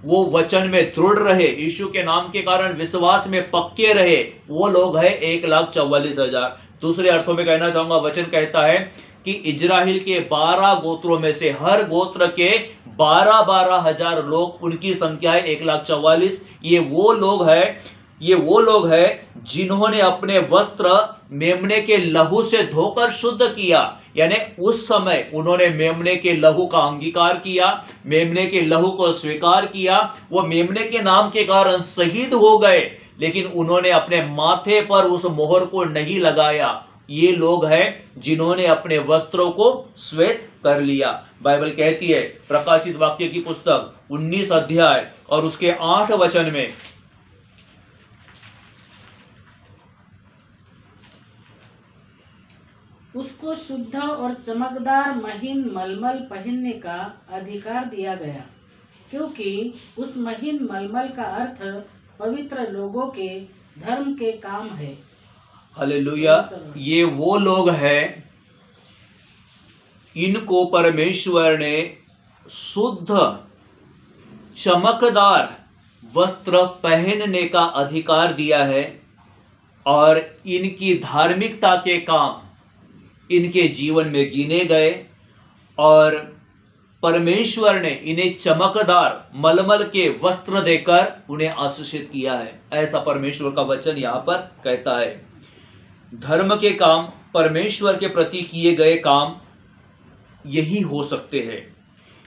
वो वचन में दृढ़ रहे, यीशु के नाम के कारण विश्वास में पक्के रहे, वो लोग हैं 1,44,000। दूसरे अर्थों में कहना चाहूंगा, वचन कहता है कि इजराइल के 12 गोत्रों में से हर गोत्र के 12,12 हजार लोग, उनकी संख्या है 1,44,000। ये वो लोग हैं जिन्होंने अपने वस्त्र मेमने के लहू से धोकर शुद्ध किया। यानी उस समय उन्होंने मेमने के लहू का अंगीकार किया, मेमने के लहू को स्वीकार किया। वो मेमने के नाम के कारण शहीद हो गए, लेकिन उन्होंने अपने माथे पर उस मोहर को नहीं लगाया। ये लोग हैं जिन्होंने अपने वस्त्रों को श्वेत कर लिया। बाइबल कहती है प्रकाशित वाक्य की पुस्तक 19 अध्याय और उसके 8 वचन में, उसको शुद्ध और चमकदार महीन मलमल पहनने का अधिकार दिया गया, क्योंकि उस महीन मलमल का अर्थ पवित्र लोगों के धर्म के काम है। हालेलुया। ये वो लोग हैं, इनको परमेश्वर ने शुद्ध चमकदार वस्त्र पहनने का अधिकार दिया है और इनकी धार्मिकता के काम इनके जीवन में गिने गए और परमेश्वर ने इन्हें चमकदार मलमल के वस्त्र देकर उन्हें आशीषित किया है। ऐसा परमेश्वर का वचन यहाँ पर कहता है। धर्म के काम, परमेश्वर के प्रति किए गए काम यही हो सकते हैं।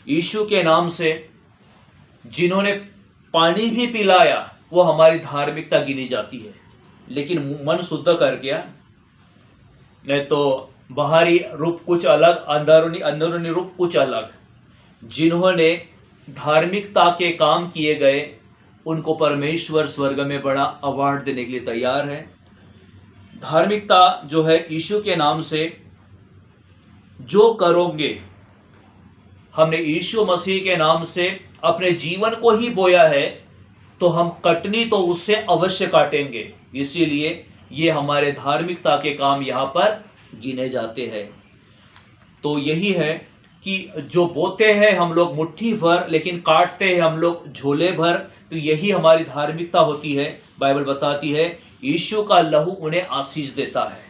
यीशु के नाम से जिन्होंने पानी भी पिलाया वो हमारी धार्मिकता गिनी जाती है, लेकिन मन शुद्ध कर गया, नहीं तो बाहरी रूप कुछ अलग, अंदरूनी रूप कुछ अलग। जिन्होंने धार्मिकता के काम किए गए उनको परमेश्वर स्वर्ग में बड़ा अवार्ड देने के लिए तैयार है। धार्मिकता जो है, यीशु के नाम से जो करोगे, हमने यीशु मसीह के नाम से अपने जीवन को ही बोया है तो हम कटनी तो उससे अवश्य काटेंगे। इसीलिए ये हमारे धार्मिकता के काम यहाँ पर गिने जाते हैं। तो यही है कि जो बोते हैं हम लोग मुट्ठी भर, लेकिन काटते हैं हम लोग झोले भर, तो यही हमारी धार्मिकता होती है। बाइबल बताती है यीशु का लहू उन्हें आशीष देता है,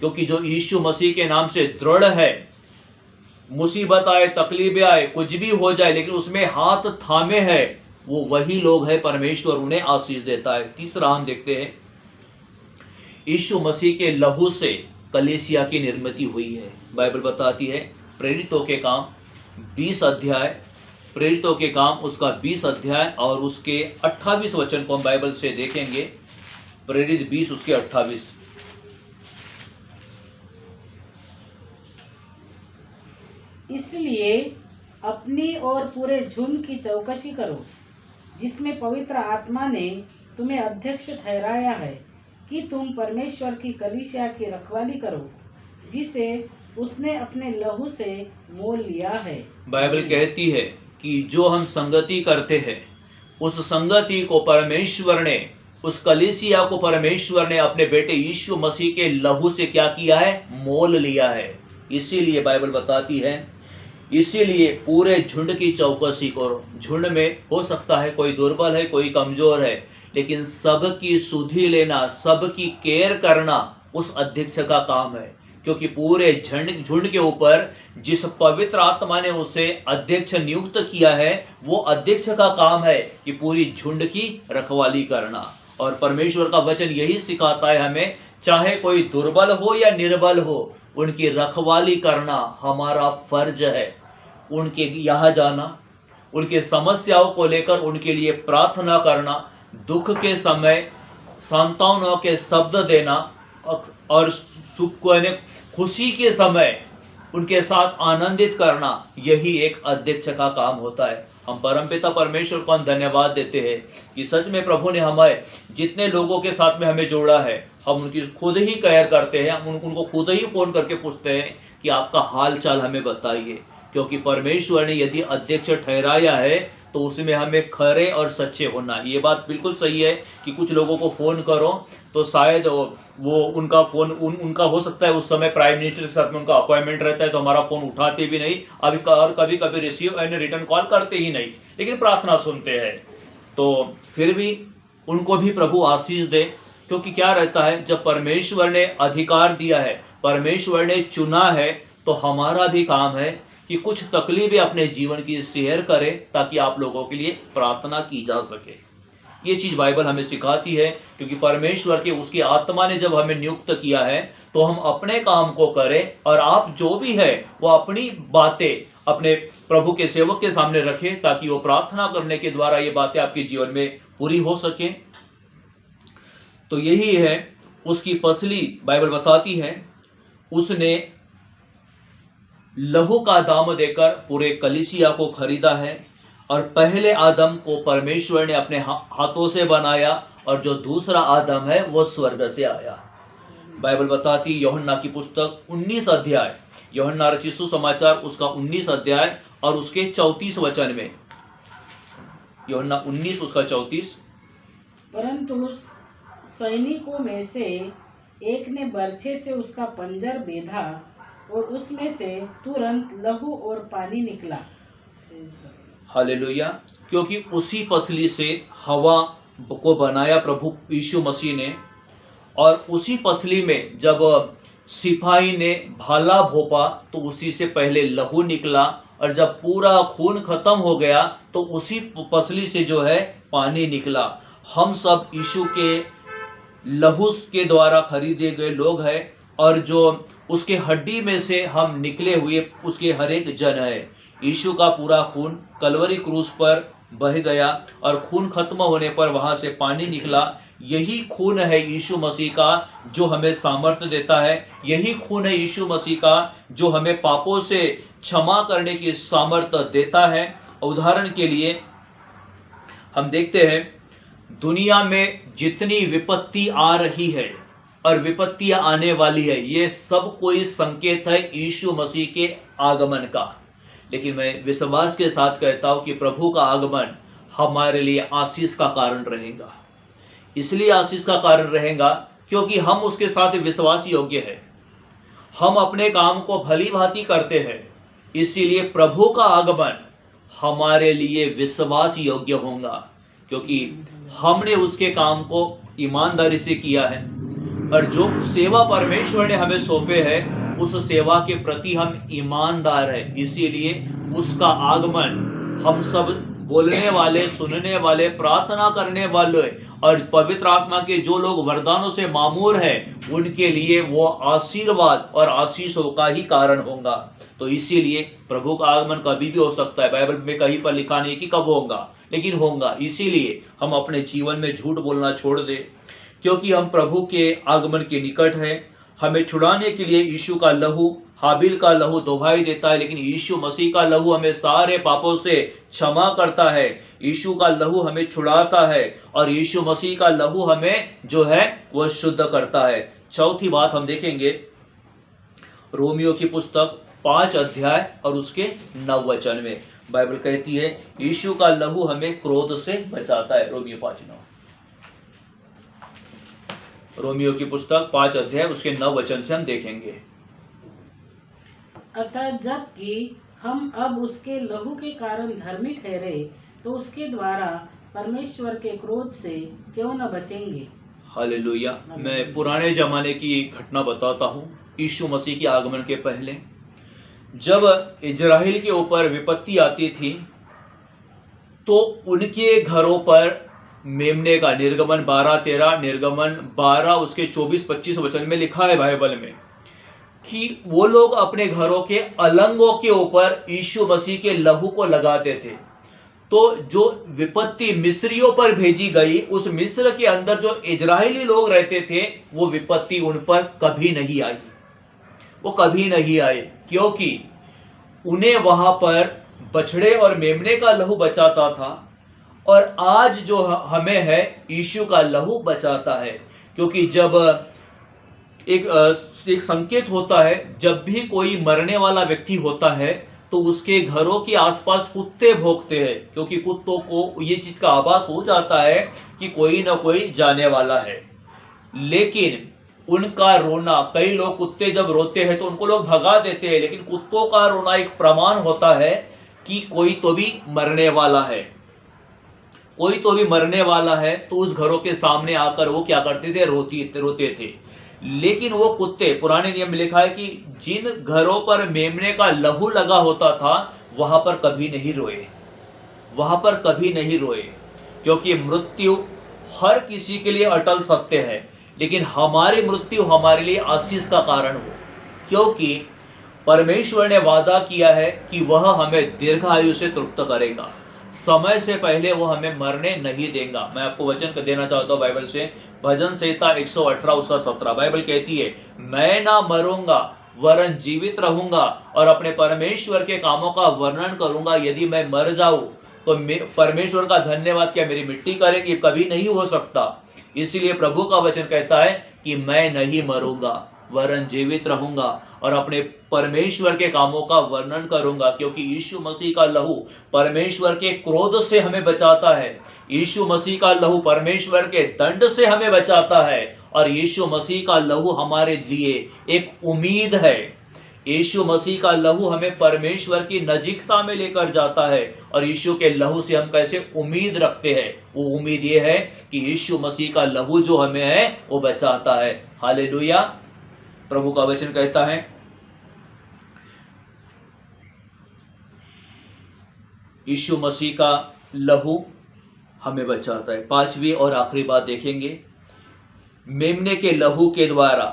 क्योंकि जो यीशु मसीह के नाम से दृढ़ है, मुसीबत आए, तकलीफें आए, कुछ भी हो जाए, लेकिन उसमें हाथ थामे है, वो वही लोग है, परमेश्वर उन्हें आशीष देता है। तीसरा हम देखते हैं, यीशु मसीह के लहू से कलीसिया की निर्मित हुई है। बाइबल बताती है प्रेरितों के काम 20 अध्याय, प्रेरितों के काम उसका 20 अध्याय और उसके 28 वचन को हम बाइबल से देखेंगे। प्रेरित 20 उसके 28। इसलिए अपनी और पूरे झुंड की चौकसी करो, जिसमें पवित्र आत्मा ने तुम्हें अध्यक्ष ठहराया है, कि तुम परमेश्वर की कलीसिया की रखवाली करो, जिसे उसने अपने लहू से मोल लिया है। बाइबल कहती है कि जो हम संगति करते हैं, उस संगति को परमेश्वर ने, उस कलीसिया को परमेश्वर ने अपने बेटे यीशु मसीह के लहू से क्या किया है? मोल लिया है। इसीलिए बाइबल बताती है, इसीलिए पूरे झुंड की चौकसी करो। झुंड में हो सकता है कोई दुर्बल है, कोई कमजोर है, लेकिन सबकी सुधि लेना, सबकी केयर करना उस अध्यक्ष का काम है, क्योंकि पूरे झुंड के ऊपर जिस पवित्र आत्मा ने उसे अध्यक्ष नियुक्त किया है, वो अध्यक्ष का काम है कि पूरी झुंड की रखवाली करना। और परमेश्वर का वचन यही सिखाता है हमें, चाहे कोई दुर्बल हो या निर्बल हो, उनकी रखवाली करना हमारा फर्ज है। उनके यहाँ जाना, उनके समस्याओं को लेकर उनके लिए प्रार्थना करना, दुख के समय सांत्वना के शब्द देना और सुख खुशी के समय उनके साथ आनंदित करना, यही एक अध्यक्ष का काम होता है। हम परमपिता परमेश्वर को हम धन्यवाद देते हैं कि सच में प्रभु ने हमें जितने लोगों के साथ में हमें जोड़ा है, हम उनकी खुद ही केयर करते हैं। हम उनको खुद ही फोन करके पूछते हैं कि आपका हाल चाल हमें बताइए, क्योंकि परमेश्वर ने यदि अध्यक्ष ठहराया है तो उसमें हमें खरे और सच्चे होना। ये बात बिल्कुल सही है कि कुछ लोगों को फ़ोन करो तो शायद वो उनका फ़ोन उनका हो सकता है उस समय प्राइम मिनिस्टर के साथ में उनका अपॉइंटमेंट रहता है, तो हमारा फ़ोन उठाते भी नहीं, और कभी कभी रिसीव एंड रिटर्न कॉल करते ही नहीं, लेकिन प्रार्थना सुनते हैं। तो फिर भी उनको भी प्रभु आशीष दे, क्योंकि क्या रहता है, जब परमेश्वर ने अधिकार दिया है, परमेश्वर ने चुना है, तो हमारा भी काम है कि कुछ तकलीफें अपने जीवन की शेयर करें, ताकि आप लोगों के लिए प्रार्थना की जा सके। ये चीज़ बाइबल हमें सिखाती है, क्योंकि परमेश्वर के उसकी आत्मा ने जब हमें नियुक्त किया है तो हम अपने काम को करें, और आप जो भी है वो अपनी बातें अपने प्रभु के सेवक के सामने रखें, ताकि वो प्रार्थना करने के द्वारा ये बातें आपके जीवन में पूरी हो सके। तो यही है उसकी फसली। बाइबल बताती है उसने लहू का दाम देकर पूरे कलीसिया को खरीदा है, और पहले आदम को परमेश्वर ने अपने हाथों से बनाया, और जो दूसरा आदम है वो स्वर्ग से आया। बाइबल बताती है यूहन्ना की पुस्तक 19 अध्याय, यूहन्ना रचित सुसमाचार उसका 19 अध्याय और उसके 34 वचन में, यूहन्ना 19 उसका 34। परंतु सैनिकों में से एक ने बर्छे से उसका पंजर बेधा और उसमें से तुरंत लहू और पानी निकला। हालेलुया। क्योंकि उसी पसली से हवा को बनाया प्रभु यीशु मसीह ने, और उसी पसली में जब सिपाही ने भाला भोपा तो उसी से पहले लहू निकला, और जब पूरा खून खत्म हो गया तो उसी पसली से जो है पानी निकला। हम सब यीशु के लहू के द्वारा खरीदे गए लोग हैं, और जो उसके हड्डी में से हम निकले हुए उसके हर एक जन है। यीशु का पूरा खून कलवरी क्रूस पर बह गया, और खून खत्म होने पर वहां से पानी निकला। यही खून है यीशु मसीह का जो हमें सामर्थ्य देता है। यही खून है यीशु मसीह का जो हमें पापों से क्षमा करने की सामर्थ्य देता है। उदाहरण के लिए हम देखते हैं दुनिया में जितनी विपत्ति आ रही है और विपत्तियां आने वाली है, ये सब कोई संकेत है यीशु मसीह के आगमन का। लेकिन मैं विश्वास के साथ कहता हूं कि प्रभु का आगमन हमारे लिए आशीष का कारण रहेगा। इसलिए आशीष का कारण रहेगा क्योंकि हम उसके साथ विश्वास योग्य है, हम अपने काम को भली भांति करते हैं। इसीलिए प्रभु का आगमन हमारे लिए विश्वास योग्य होगा, क्योंकि हमने उसके काम को ईमानदारी से किया है, और जो सेवा परमेश्वर ने हमें सौंपे है उस सेवा के प्रति हम ईमानदार हैं। इसीलिए उसका आगमन हम सब बोलने वाले, सुनने वाले, प्रार्थना करने वाले और पवित्र आत्मा के जो लोग वरदानों से मामूर हैं उनके लिए वो आशीर्वाद और आशीषों का ही कारण होगा। तो इसीलिए प्रभु का आगमन कभी भी हो सकता है। बाइबल में कहीं पर लिखा नहीं कि कब होगा, लेकिन होगा। इसीलिए हम अपने जीवन में झूठ बोलना छोड़ दें, क्योंकि हम प्रभु के आगमन के निकट हैं। हमें छुड़ाने के लिए यीशु का लहू, हाबिल का लहू दुहाई देता है, लेकिन यीशु मसीह का लहू हमें सारे पापों से क्षमा करता है। यीशु का लहू हमें छुड़ाता है, और यीशु मसीह का लहू हमें जो है वह शुद्ध करता है। चौथी बात हम देखेंगे रोमियो की पुस्तक 5 अध्याय और उसके 9 वचन में। बाइबल कहती है यीशु का लहू हमें क्रोध से बचाता है। रोमियो 5:9, रोमियो की पुस्तक 5 अध्याय उसके 9 वचन से हम देखेंगे। अतः जबकि हम अब उसके लहू के कारण धर्मी ठहरे, तो उसके द्वारा परमेश्वर के क्रोध से क्यों न बचेंगे। हालेलुया। मैं पुराने जमाने की घटना बताता हूँ। यीशु मसीह के आगमन के पहले जब इजराइल के ऊपर विपत्ति आती थी तो उनके घरों पर मेमने का, निर्गमन 12:13, निर्गमन 12 उसके 24-25 वचन में लिखा है बाइबल में कि वो लोग अपने घरों के अलंगों के ऊपर यीशु मसीह के लहू को लगाते थे। तो जो विपत्ति मिस्रियों पर भेजी गई, उस मिस्र के अंदर जो इजरायली लोग रहते थे वो विपत्ति उन पर कभी नहीं आई, वो कभी नहीं आए, क्योंकि उन्हें वहां पर बछड़े और मेमने का लहू बचाता था। और आज जो हमें है यीशु का लहू बचाता है, क्योंकि जब एक संकेत होता है, जब भी कोई मरने वाला व्यक्ति होता है तो उसके घरों के आसपास कुत्ते भौंकते हैं, क्योंकि कुत्तों को ये चीज का आभास हो जाता है कि कोई ना कोई जाने वाला है। लेकिन उनका रोना, कई लोग कुत्ते जब रोते हैं तो उनको लोग भगा देते हैं, लेकिन कुत्तों का रोना एक प्रमाण होता है कि कोई तो भी मरने वाला है, कोई तो भी मरने वाला है। तो उस घरों के सामने आकर वो क्या करते थे, रोते थे। लेकिन वो कुत्ते, पुराने नियम में लिखा है कि जिन घरों पर मेमने का लहू लगा होता था वहां पर कभी नहीं रोए, वहां पर कभी नहीं रोए, क्योंकि मृत्यु हर किसी के लिए अटल सत्य है, लेकिन हमारी मृत्यु हमारे लिए आशीष का कारण हो, क्योंकि परमेश्वर ने वादा किया है कि वह हमें दीर्घायु से तृप्त करेगा, समय से पहले वो हमें मरने नहीं देगा। मैं आपको वचन देना चाहता हूँ बाइबल से, भजन संहिता 118 उसका 17। बाइबल कहती है मैं ना मरूंगा वरन जीवित रहूंगा और अपने परमेश्वर के कामों का वर्णन करूंगा। यदि मैं मर जाऊं तो परमेश्वर का धन्यवाद क्या मेरी मिट्टी करेगी, कभी नहीं हो सकता। इसीलिए प्रभु का वचन कहता है कि मैं नहीं मरूंगा वरन जीवित रहूंगा और अपने परमेश्वर के कामों का वर्णन करूंगा, क्योंकि यीशु मसीह का लहू परमेश्वर के क्रोध से हमें बचाता है। यीशु मसीह का लहू परमेश्वर के दंड से हमें बचाता है और यीशु मसीह का लहू हमारे लिए एक उम्मीद है। यीशु मसीह का लहू हमें परमेश्वर की नजीकता में लेकर जाता है और यीशु के लहू से हम कैसे उम्मीद रखते हैं। वो उम्मीद ये है कि यीशु मसीह का लहू जो हमें है वो बचाता है। हालेलुया। प्रभु का वचन कहता है, यीशु मसीह का लहू हमें बचाता है। पांचवी और आखिरी बात देखेंगे, मेमने के लहू के द्वारा,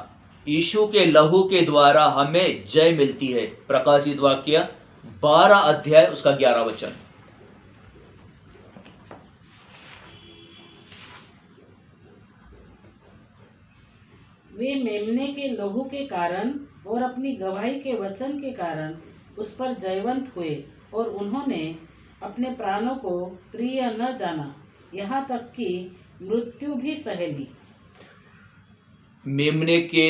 यीशु के लहू के द्वारा हमें जय मिलती है। प्रकाशित वाक्य 12 अध्याय उसका 11 वचन। वे मेमने के लहू के कारण और अपनी गवाही के वचन के कारण उस पर जयवंत हुए और उन्होंने अपने प्राणों को प्रिय न जाना, यहाँ तक कि मृत्यु भी सह ली। मेमने के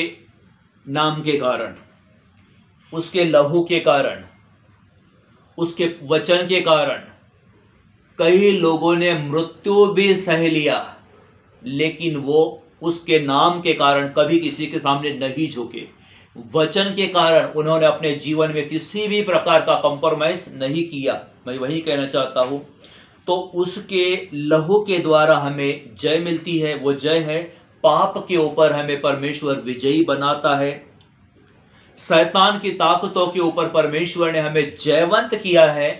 नाम के कारण, उसके लहू के कारण, उसके वचन के कारण कई लोगों ने मृत्यु भी सह लिया, लेकिन वो उसके नाम के कारण कभी किसी के सामने नहीं झुके। वचन के कारण उन्होंने अपने जीवन में किसी भी प्रकार का कंप्रोमाइज नहीं किया। मैं वही कहना चाहता हूं। तो उसके लहू के द्वारा हमें जय मिलती है। वो जय है, पाप के ऊपर हमें परमेश्वर विजयी बनाता है। शैतान की ताकतों के ऊपर परमेश्वर ने हमें जयवंत किया है,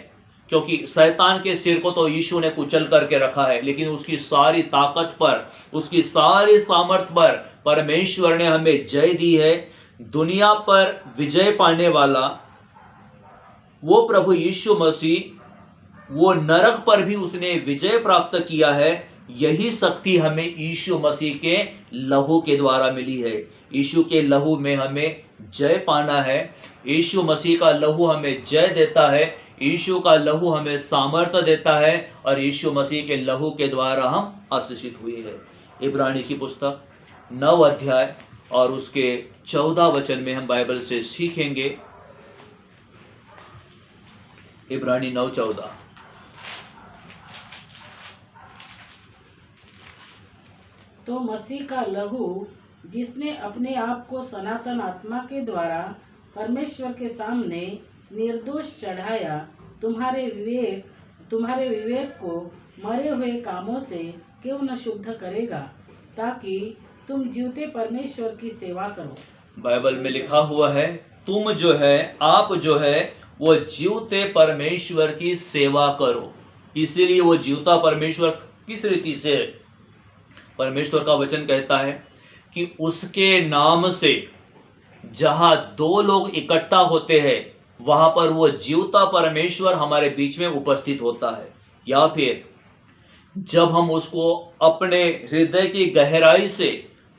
क्योंकि शैतान के सिर को तो यीशु ने कुचल करके रखा है, लेकिन उसकी सारी ताकत पर, उसकी सारी सामर्थ पर परमेश्वर ने हमें जय दी है। दुनिया पर विजय पाने वाला वो प्रभु यीशु मसीह, वो नरक पर भी उसने विजय प्राप्त किया है। यही शक्ति हमें यीशु मसीह के लहू के द्वारा मिली है। यीशु के लहू में हमें जय पाना है। यीशु मसीह का लहू हमें जय देता है। यीशु का लहू हमें सामर्थ्य देता है और यीशु मसीह के लहू के द्वारा हम आशीषित हुए हैं। इब्रानी की पुस्तक 9 अध्याय और उसके 14 वचन में हम बाइबल से सीखेंगे। इब्रानी 9:14। तो मसीह का लहू, जिसने अपने आप को सनातन आत्मा के द्वारा परमेश्वर के सामने निर्दोष चढ़ाया, तुम्हारे विवेक को मरे हुए कामों से क्यों न शुद्ध करेगा, ताकि तुम जीवते परमेश्वर की सेवा करो। बाइबल में लिखा हुआ है, तुम जो है, आप जो है, वो जीवते परमेश्वर की सेवा करो। इसीलिए वो जीवता परमेश्वर किस रीति से, परमेश्वर का वचन कहता है कि उसके नाम से जहां 2 लोग इकट्ठा होते हैं, वहां पर वो जीवता परमेश्वर हमारे बीच में उपस्थित होता है। या फिर जब हम उसको अपने हृदय की गहराई से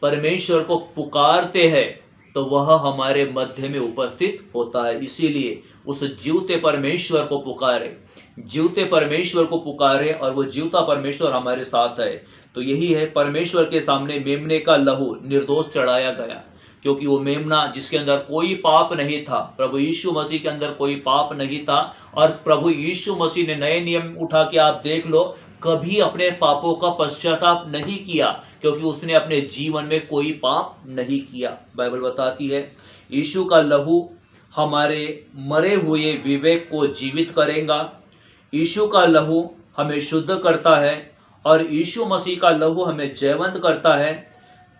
परमेश्वर को पुकारते हैं, तो वह हमारे मध्य में उपस्थित होता है। इसीलिए उस जीवते परमेश्वर को पुकारे, जीवते परमेश्वर को पुकारे और वो जीवता परमेश्वर हमारे साथ है। तो यही है, परमेश्वर के सामने मेमने का लहू निर्दोष चढ़ाया गया, क्योंकि वो मेमना जिसके अंदर कोई पाप नहीं था, प्रभु यीशु मसीह के अंदर कोई पाप नहीं था। और प्रभु यीशु मसीह ने नए नियम उठा के आप देख लो, कभी अपने पापों का पश्चाताप नहीं किया, क्योंकि उसने अपने जीवन में कोई पाप नहीं किया। बाइबल बताती है यीशु का लहू हमारे मरे हुए विवेक को जीवित करेगा। यीशु का लहू हमें शुद्ध करता है और यीशु मसीह का लहू हमें जयवंत करता है।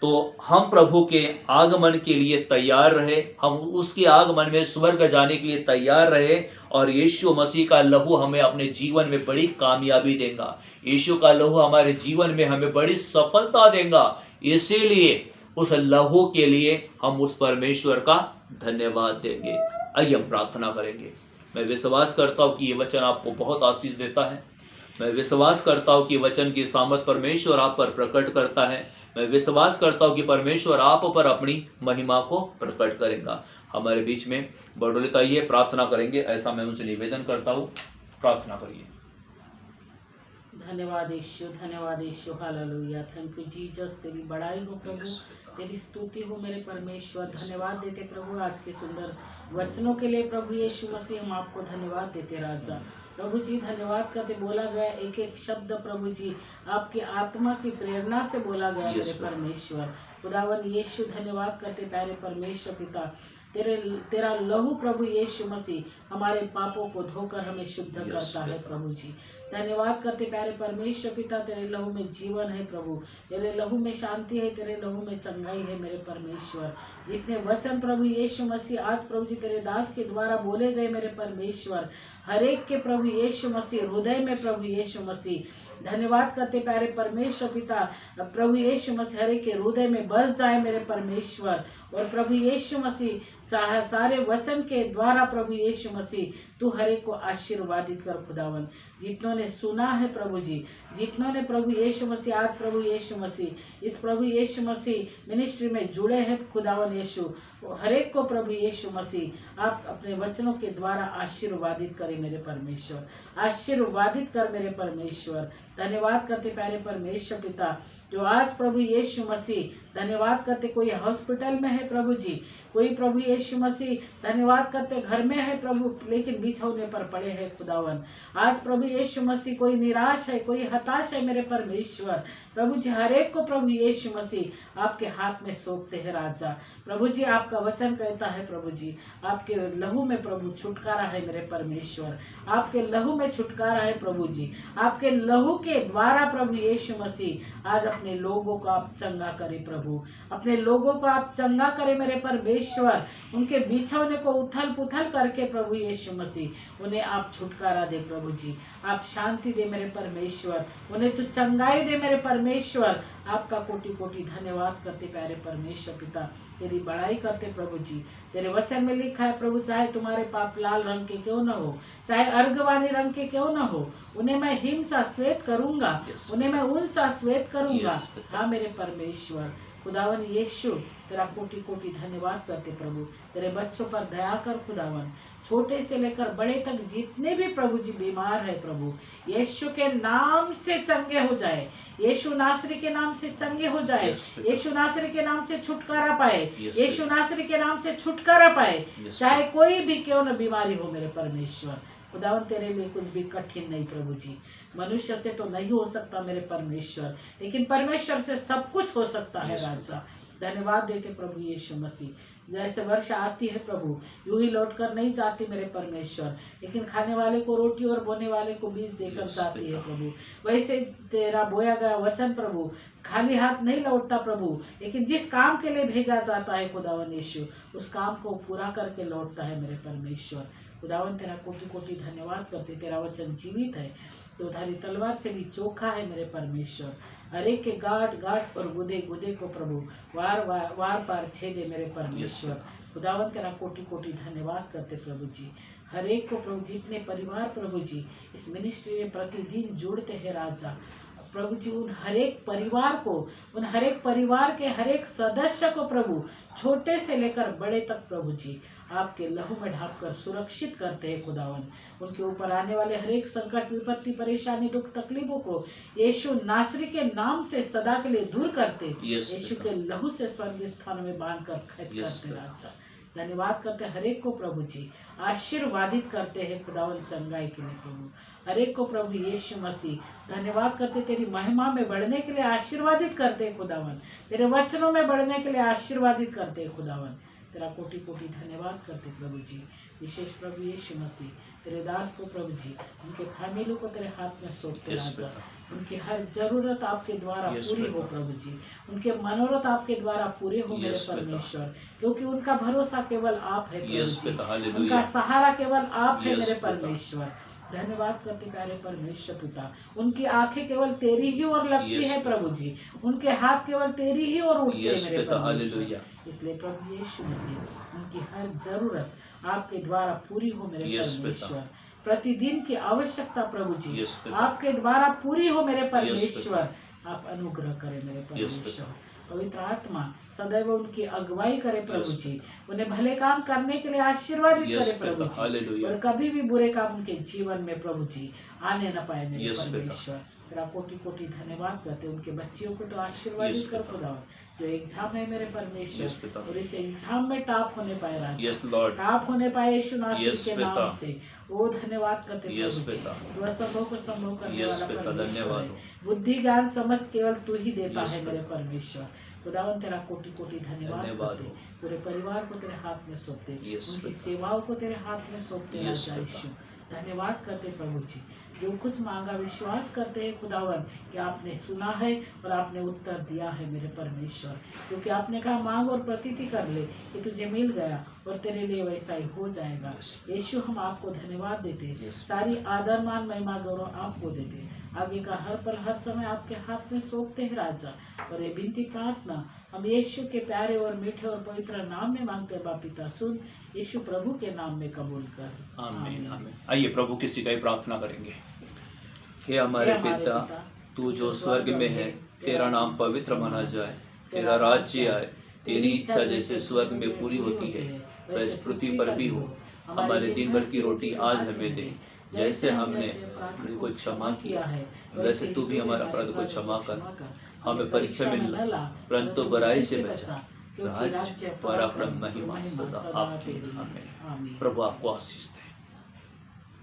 तो हम प्रभु के आगमन के लिए तैयार रहे, हम उसके आगमन में स्वर्ग जाने के लिए तैयार रहे और यीशु मसीह का लहू हमें अपने जीवन में बड़ी कामयाबी देगा। यीशु का लहू हमारे जीवन में हमें बड़ी सफलता देगा। इसीलिए उस लहू के लिए हम उस परमेश्वर का धन्यवाद देंगे। आइए हम प्रार्थना करेंगे। मैं विश्वास करता हूँ कि ये वचन आपको बहुत आशीष देता है। मैं विश्वास करता हूँ कि वचन की सामर्थ परमेश्वर आप पर प्रकट करता है। मैं विश्वास करता हूँ कि परमेश्वर आप पर अपनी महिमा को प्रकट करेगा। हमारे बीच में बड़ोलित आइए, प्रार्थना करेंगे, ऐसा मैं उनसे निवेदन करता हूँ। प्रार्थना करिए। धन्यवाद Yeshu hallelujah. Thank you Jesus, तेरी बड़ाई हो प्रभु, यस पिता, तेरी स्तुति हो मेरे परमेश्वर। धन्यवाद देते प्रभु आज के सुंदर वचनों के लिए प्रभु यीशु मसीह, हम आपको धन्यवाद देते राजा। प्रभु जी धन्यवाद करते, बोला गया एक एक शब्द प्रभु जी आपकी आत्मा की प्रेरणा से बोला गया Yes, मेरे Lord. परमेश्वर। खुदावन यीशु धन्यवाद करते प्यारे परमेश्वर पिता, तेरा लहू प्रभु यीशु मसीह हमारे पापों को धोकर हमें शुद्ध Yes, करता है पिता। प्रभु जी। धन्यवाद करते प्यारे परमेश्वर पिता, तेरे लहू में जीवन है प्रभु, तेरे लहू में शांति है, तेरे लहू में चंगाई है मेरे परमेश्वर। जितने वचन प्रभु यीशु मसीह आज प्रभु जी तेरे दास के द्वारा बोले गए मेरे परमेश्वर, हर एक के प्रभु यीशु मसीह हृदय में प्रभु यीशु मसीह धन्यवाद करते प्यारे परमेश्वर पिता, प्रभु यीशु मसीह हर एक के हृदय में बस जाए मेरे परमेश्वर। और प्रभु यीशु मसीह सारे वचन के द्वारा प्रभु यीशु मसीह तू हर एक को आशीर्वादित कर खुदावन। जितनों ने सुना है प्रभु जी, जितनों ने प्रभु यीशु मसीह आज प्रभु यीशु मसीह इस प्रभु यीशु मसीह मिनिस्ट्री में जुड़े हैं खुदावन यीशु, हर एक को प्रभु यीशु मसीह आप अपने वचनों के द्वारा आशीर्वादित करें मेरे परमेश्वर, आशीर्वादित कर मेरे परमेश्वर। धन्यवाद करते प्यारे परमेश्वर पिता, जो आज प्रभु यीशु मसीह धन्यवाद करते कोई हॉस्पिटल में है प्रभु जी, कोई प्रभु यीशु मसीह धन्यवाद करते घर में है प्रभु लेकिन बिछौने पर पड़े हैं खुदावन। आज प्रभु यीशु मसीह कोई निराश है, कोई हताश है मेरे परमेश्वर। प्रभु जी हर एक को प्रभु यीशु मसीह आपके हाथ में सौंपते हैं राजा। प्रभु जी आपका वचन कहता है प्रभु जी आपके लहू में प्रभु छुटकारा है मेरे परमेश्वर, आपके लहू में छुटकारा है प्रभु जी। आपके लहू के द्वारा प्रभु यीशु मसीह आज अपने लोगों को आप चंगा करें प्रभु, अपने लोगों को आप चंगा करें मेरे परमेश्वर। उनके बिछौने को उथल पुथल करके प्रभु यीशु मसीह उन्हें आप छुटकारा दे प्रभु जी, आप शांति दे मेरे परमेश्वर, उन्हें तू चंगाई दे मेरे परमेश्वर। आपका कोटि कोटि धन्यवाद करते प्यारे परमेश्वर पिता, तेरी बड़ाई करते प्रभु जी। तेरे वचन में लिखा है प्रभु, चाहे तुम्हारे पाप लाल रंग के क्यों न हो, चाहे अर्गवानी रंग के क्यों न हो, उन्हें मैं हिम सा श्वेत करूंगा, Yes. उन्हें मैं ऊन सा श्वेत करूंगा। Yes, पिता। हाँ मेरे परमेश्वर खुदावन यीशु, तेरा कोटि कोटि धन्यवाद करते प्रभु। तेरे बच्चों पर दया कर खुदावन, छोटे से लेकर बड़े तक जितने भी प्रभु जी बीमार है प्रभु यीशु के नाम से चंगे हो जाए, यीशु नासरी के नाम से चंगे हो जाए, Yes, पिता। यीशु नासरी के नाम से छुटकारा पाए, Yes, यीशु नासरी के नाम से छुटकारा पाए। Yes, चाहे कोई भी क्यों न बीमारी हो मेरे परमेश्वर, खुदावन तेरे लिए कुछ भी कठिन नहीं प्रभु जी। मनुष्य से तो नहीं हो सकता मेरे परमेश्वर, लेकिन परमेश्वर से सब कुछ हो सकता है Yes, राजा। धन्यवाद देते प्रभु यीशु मसीह। जैसे वर्षा आती है प्रभु यूं ही लौट कर नहीं जाती मेरे परमेश्वर, लेकिन खाने वाले को रोटी और बोने वाले को बीज देकर Yes, जाती है पिता। प्रभु। वैसे तेरा बोया गया वचन प्रभु खाली हाथ नहीं लौटता प्रभु, लेकिन जिस काम के लिए भेजा जाता है खुदावन यीशु उस काम को पूरा करके लौटता है मेरे परमेश्वर। खुदावन तेरा कोटि कोटि धन्यवाद करते, तेरा वचन जीवित है, दोधारी तलवार से भी चोखा है मेरे परमेश्वर। हर एक के गांठ गांठ और गुदे गुदे को प्रभु वार पार छेदे मेरे परमेश्वर। खुदावन तेरा कोटि कोटि धन्यवाद करते प्रभु जी। हर एक को प्रभु जितने परिवार प्रभु जी इस मिनिस्ट्री में प्रतिदिन जुड़ते हैं राजा, प्रभु जी उन हर एक परिवार को, उन हर एक परिवार के हर एक सदस्य को प्रभु छोटे से लेकर बड़े तक प्रभु जी आपके लहू में ढाँप कर सुरक्षित करते हैं खुदावन। उनके ऊपर आने वाले हर एक संकट विपत्ति परेशानी दुख तकलीफों को यीशु नासरी के नाम से सदा के लिए दूर करते, Yes, यीशु पिता। के लहू से स्वर्ग स्थानों में बांध कर खैत Yes, करते पिता। राजा। धन्यवाद करते हर एक को प्रभु जी, आशीर्वादित करते हैं खुदावन चंगाई के लिए प्रभु। हर एक को प्रभु यीशु मसीह धन्यवाद करते, तेरी महिमा में बढ़ने के लिए आशीर्वादित करते हैं खुदावन, तेरे वचनों में बढ़ने के लिए आशीर्वादित करते हैं खुदावन। तेरा कोटि कोटि धन्यवाद करते प्रभु जी। विशेष प्रभु यीशु मसीह तेरे दास को प्रभु जी उनके फैमिली को तेरे हाथ में सौंपते Yes, राजा। पिता। उनकी हर जरूरत आपके द्वारा Yes, पूरी हो पिता। प्रभु जी, उनके मनोरथ आपके द्वारा पूरे हो मेरे Yes, पिता। परमेश्वर, क्योंकि उनका भरोसा केवल आप है प्रभु Yes, जी, पिता। उनका हालेलुया। सहारा केवल आप है Yes, मेरे पिता। परमेश्वर। धन्यवाद करते प्यारे परमेश्वर पिता, उनकी आंखें केवल तेरी ही ओर लगती Yes, है पिता। प्रभु जी, उनके हाथ केवल तेरी ही ओर उठते हैं Yes, मेरे पिता। परमेश्वर। हालेलुया। इसलिए प्रभु यीशु मसीह उनकी हर जरूरत आपके द्वारा पूरी हो मेरे Yes, पिता। परमेश्वर। प्रतिदिन की आवश्यकता प्रभु जी Yes, पिता। आपके द्वारा पूरी हो मेरे पिता। परमेश्वर। आप अनुग्रह करें मेरे परमेश्वर। पवित्र आत्मा सदैव उनकी अगुवाई करे प्रभु Yes, जी, उन्हें भले काम करने के लिए आशीर्वादित Yes, करे प्रभु पिता। जी, हालेलुया। और कभी भी बुरे काम उनके जीवन में प्रभु जी आने न पाए मेरे Yes, पिता। परमेश्वर। तेरा कोटि कोटि धन्यवाद करते। उनके बच्चियों को तो आशीर्वादित Yes, कर पिता। खुदा, जो एग्जाम है मेरे Yes, परमेश्वर, पिता। और इस एग्जाम में टॉप होने पाए राजा, Yes, Lord. टॉप होने पाए यीशु नासरी Yes, के पिता। नाम से। वो धन्यवाद करते Yes, प्रभु जी, पिता। तू असंभव को संभव करने Yes, वाला पिता, परमेश्वर धन्यवाद है। हो। बुद्धि ज्ञान समझ केवल तू ही देता Yes, है मेरे पिता। परमेश्वर। खुदावन तेरा कोटि कोटि धन्यवाद धन्यवाद करते, हो। पूरे परिवार को तेरे हाथ में सौंपते, Yes, उनकी पिता। सेवाओं को तेरे हाथ में सौंपते Yes, राजा पिता। यीशु। धन्यवाद करते प्रभु जी, जो कुछ मांगा विश्वास करते हैं खुदावन कि आपने सुना है और आपने उत्तर दिया है मेरे परमेश्वर, क्योंकि आपने कहा मांग और प्रतीति कर ले कि तुझे मिल गया और तेरे लिए वैसा ही हो जाएगा। यीशु हम आपको धन्यवाद देते, Yes. सारी आदर मान महिमा गौरव आपको देते, आगे का हर पल हर समय आपके हाथ में सौंपते हैं राजा। और ये विनती प्रार्थना हम यीशु के प्यारे और मीठे और पवित्र नाम में मांगते हैं, बाप पिता सुन, यीशु प्रभु के नाम में कबूल कर। आमीन आमीन। आइए प्रभु की सिकाई प्रार्थना करेंगे। हे हमारे पिता, तू जो स्वर्ग में है, तेरा नाम पवित्र माना जाए, तेरा राज्य आए, तेरी इच्छा जैसे स्वर्ग में पूरी होती है वैसे पृथ्वी पर भी हो। हमारे दिन भर की रोटी आज हमें दे, जैसे हमने अपने को क्षमा किया है वैसे तू भी हमारा अपराध को क्षमा कर। हमें परीक्षा में न ला, परंतु बुराई से बचा। राज्य, पराक्रम, महिमा सदा आपकी। आमीन। प्रभु आपको आशीष दे।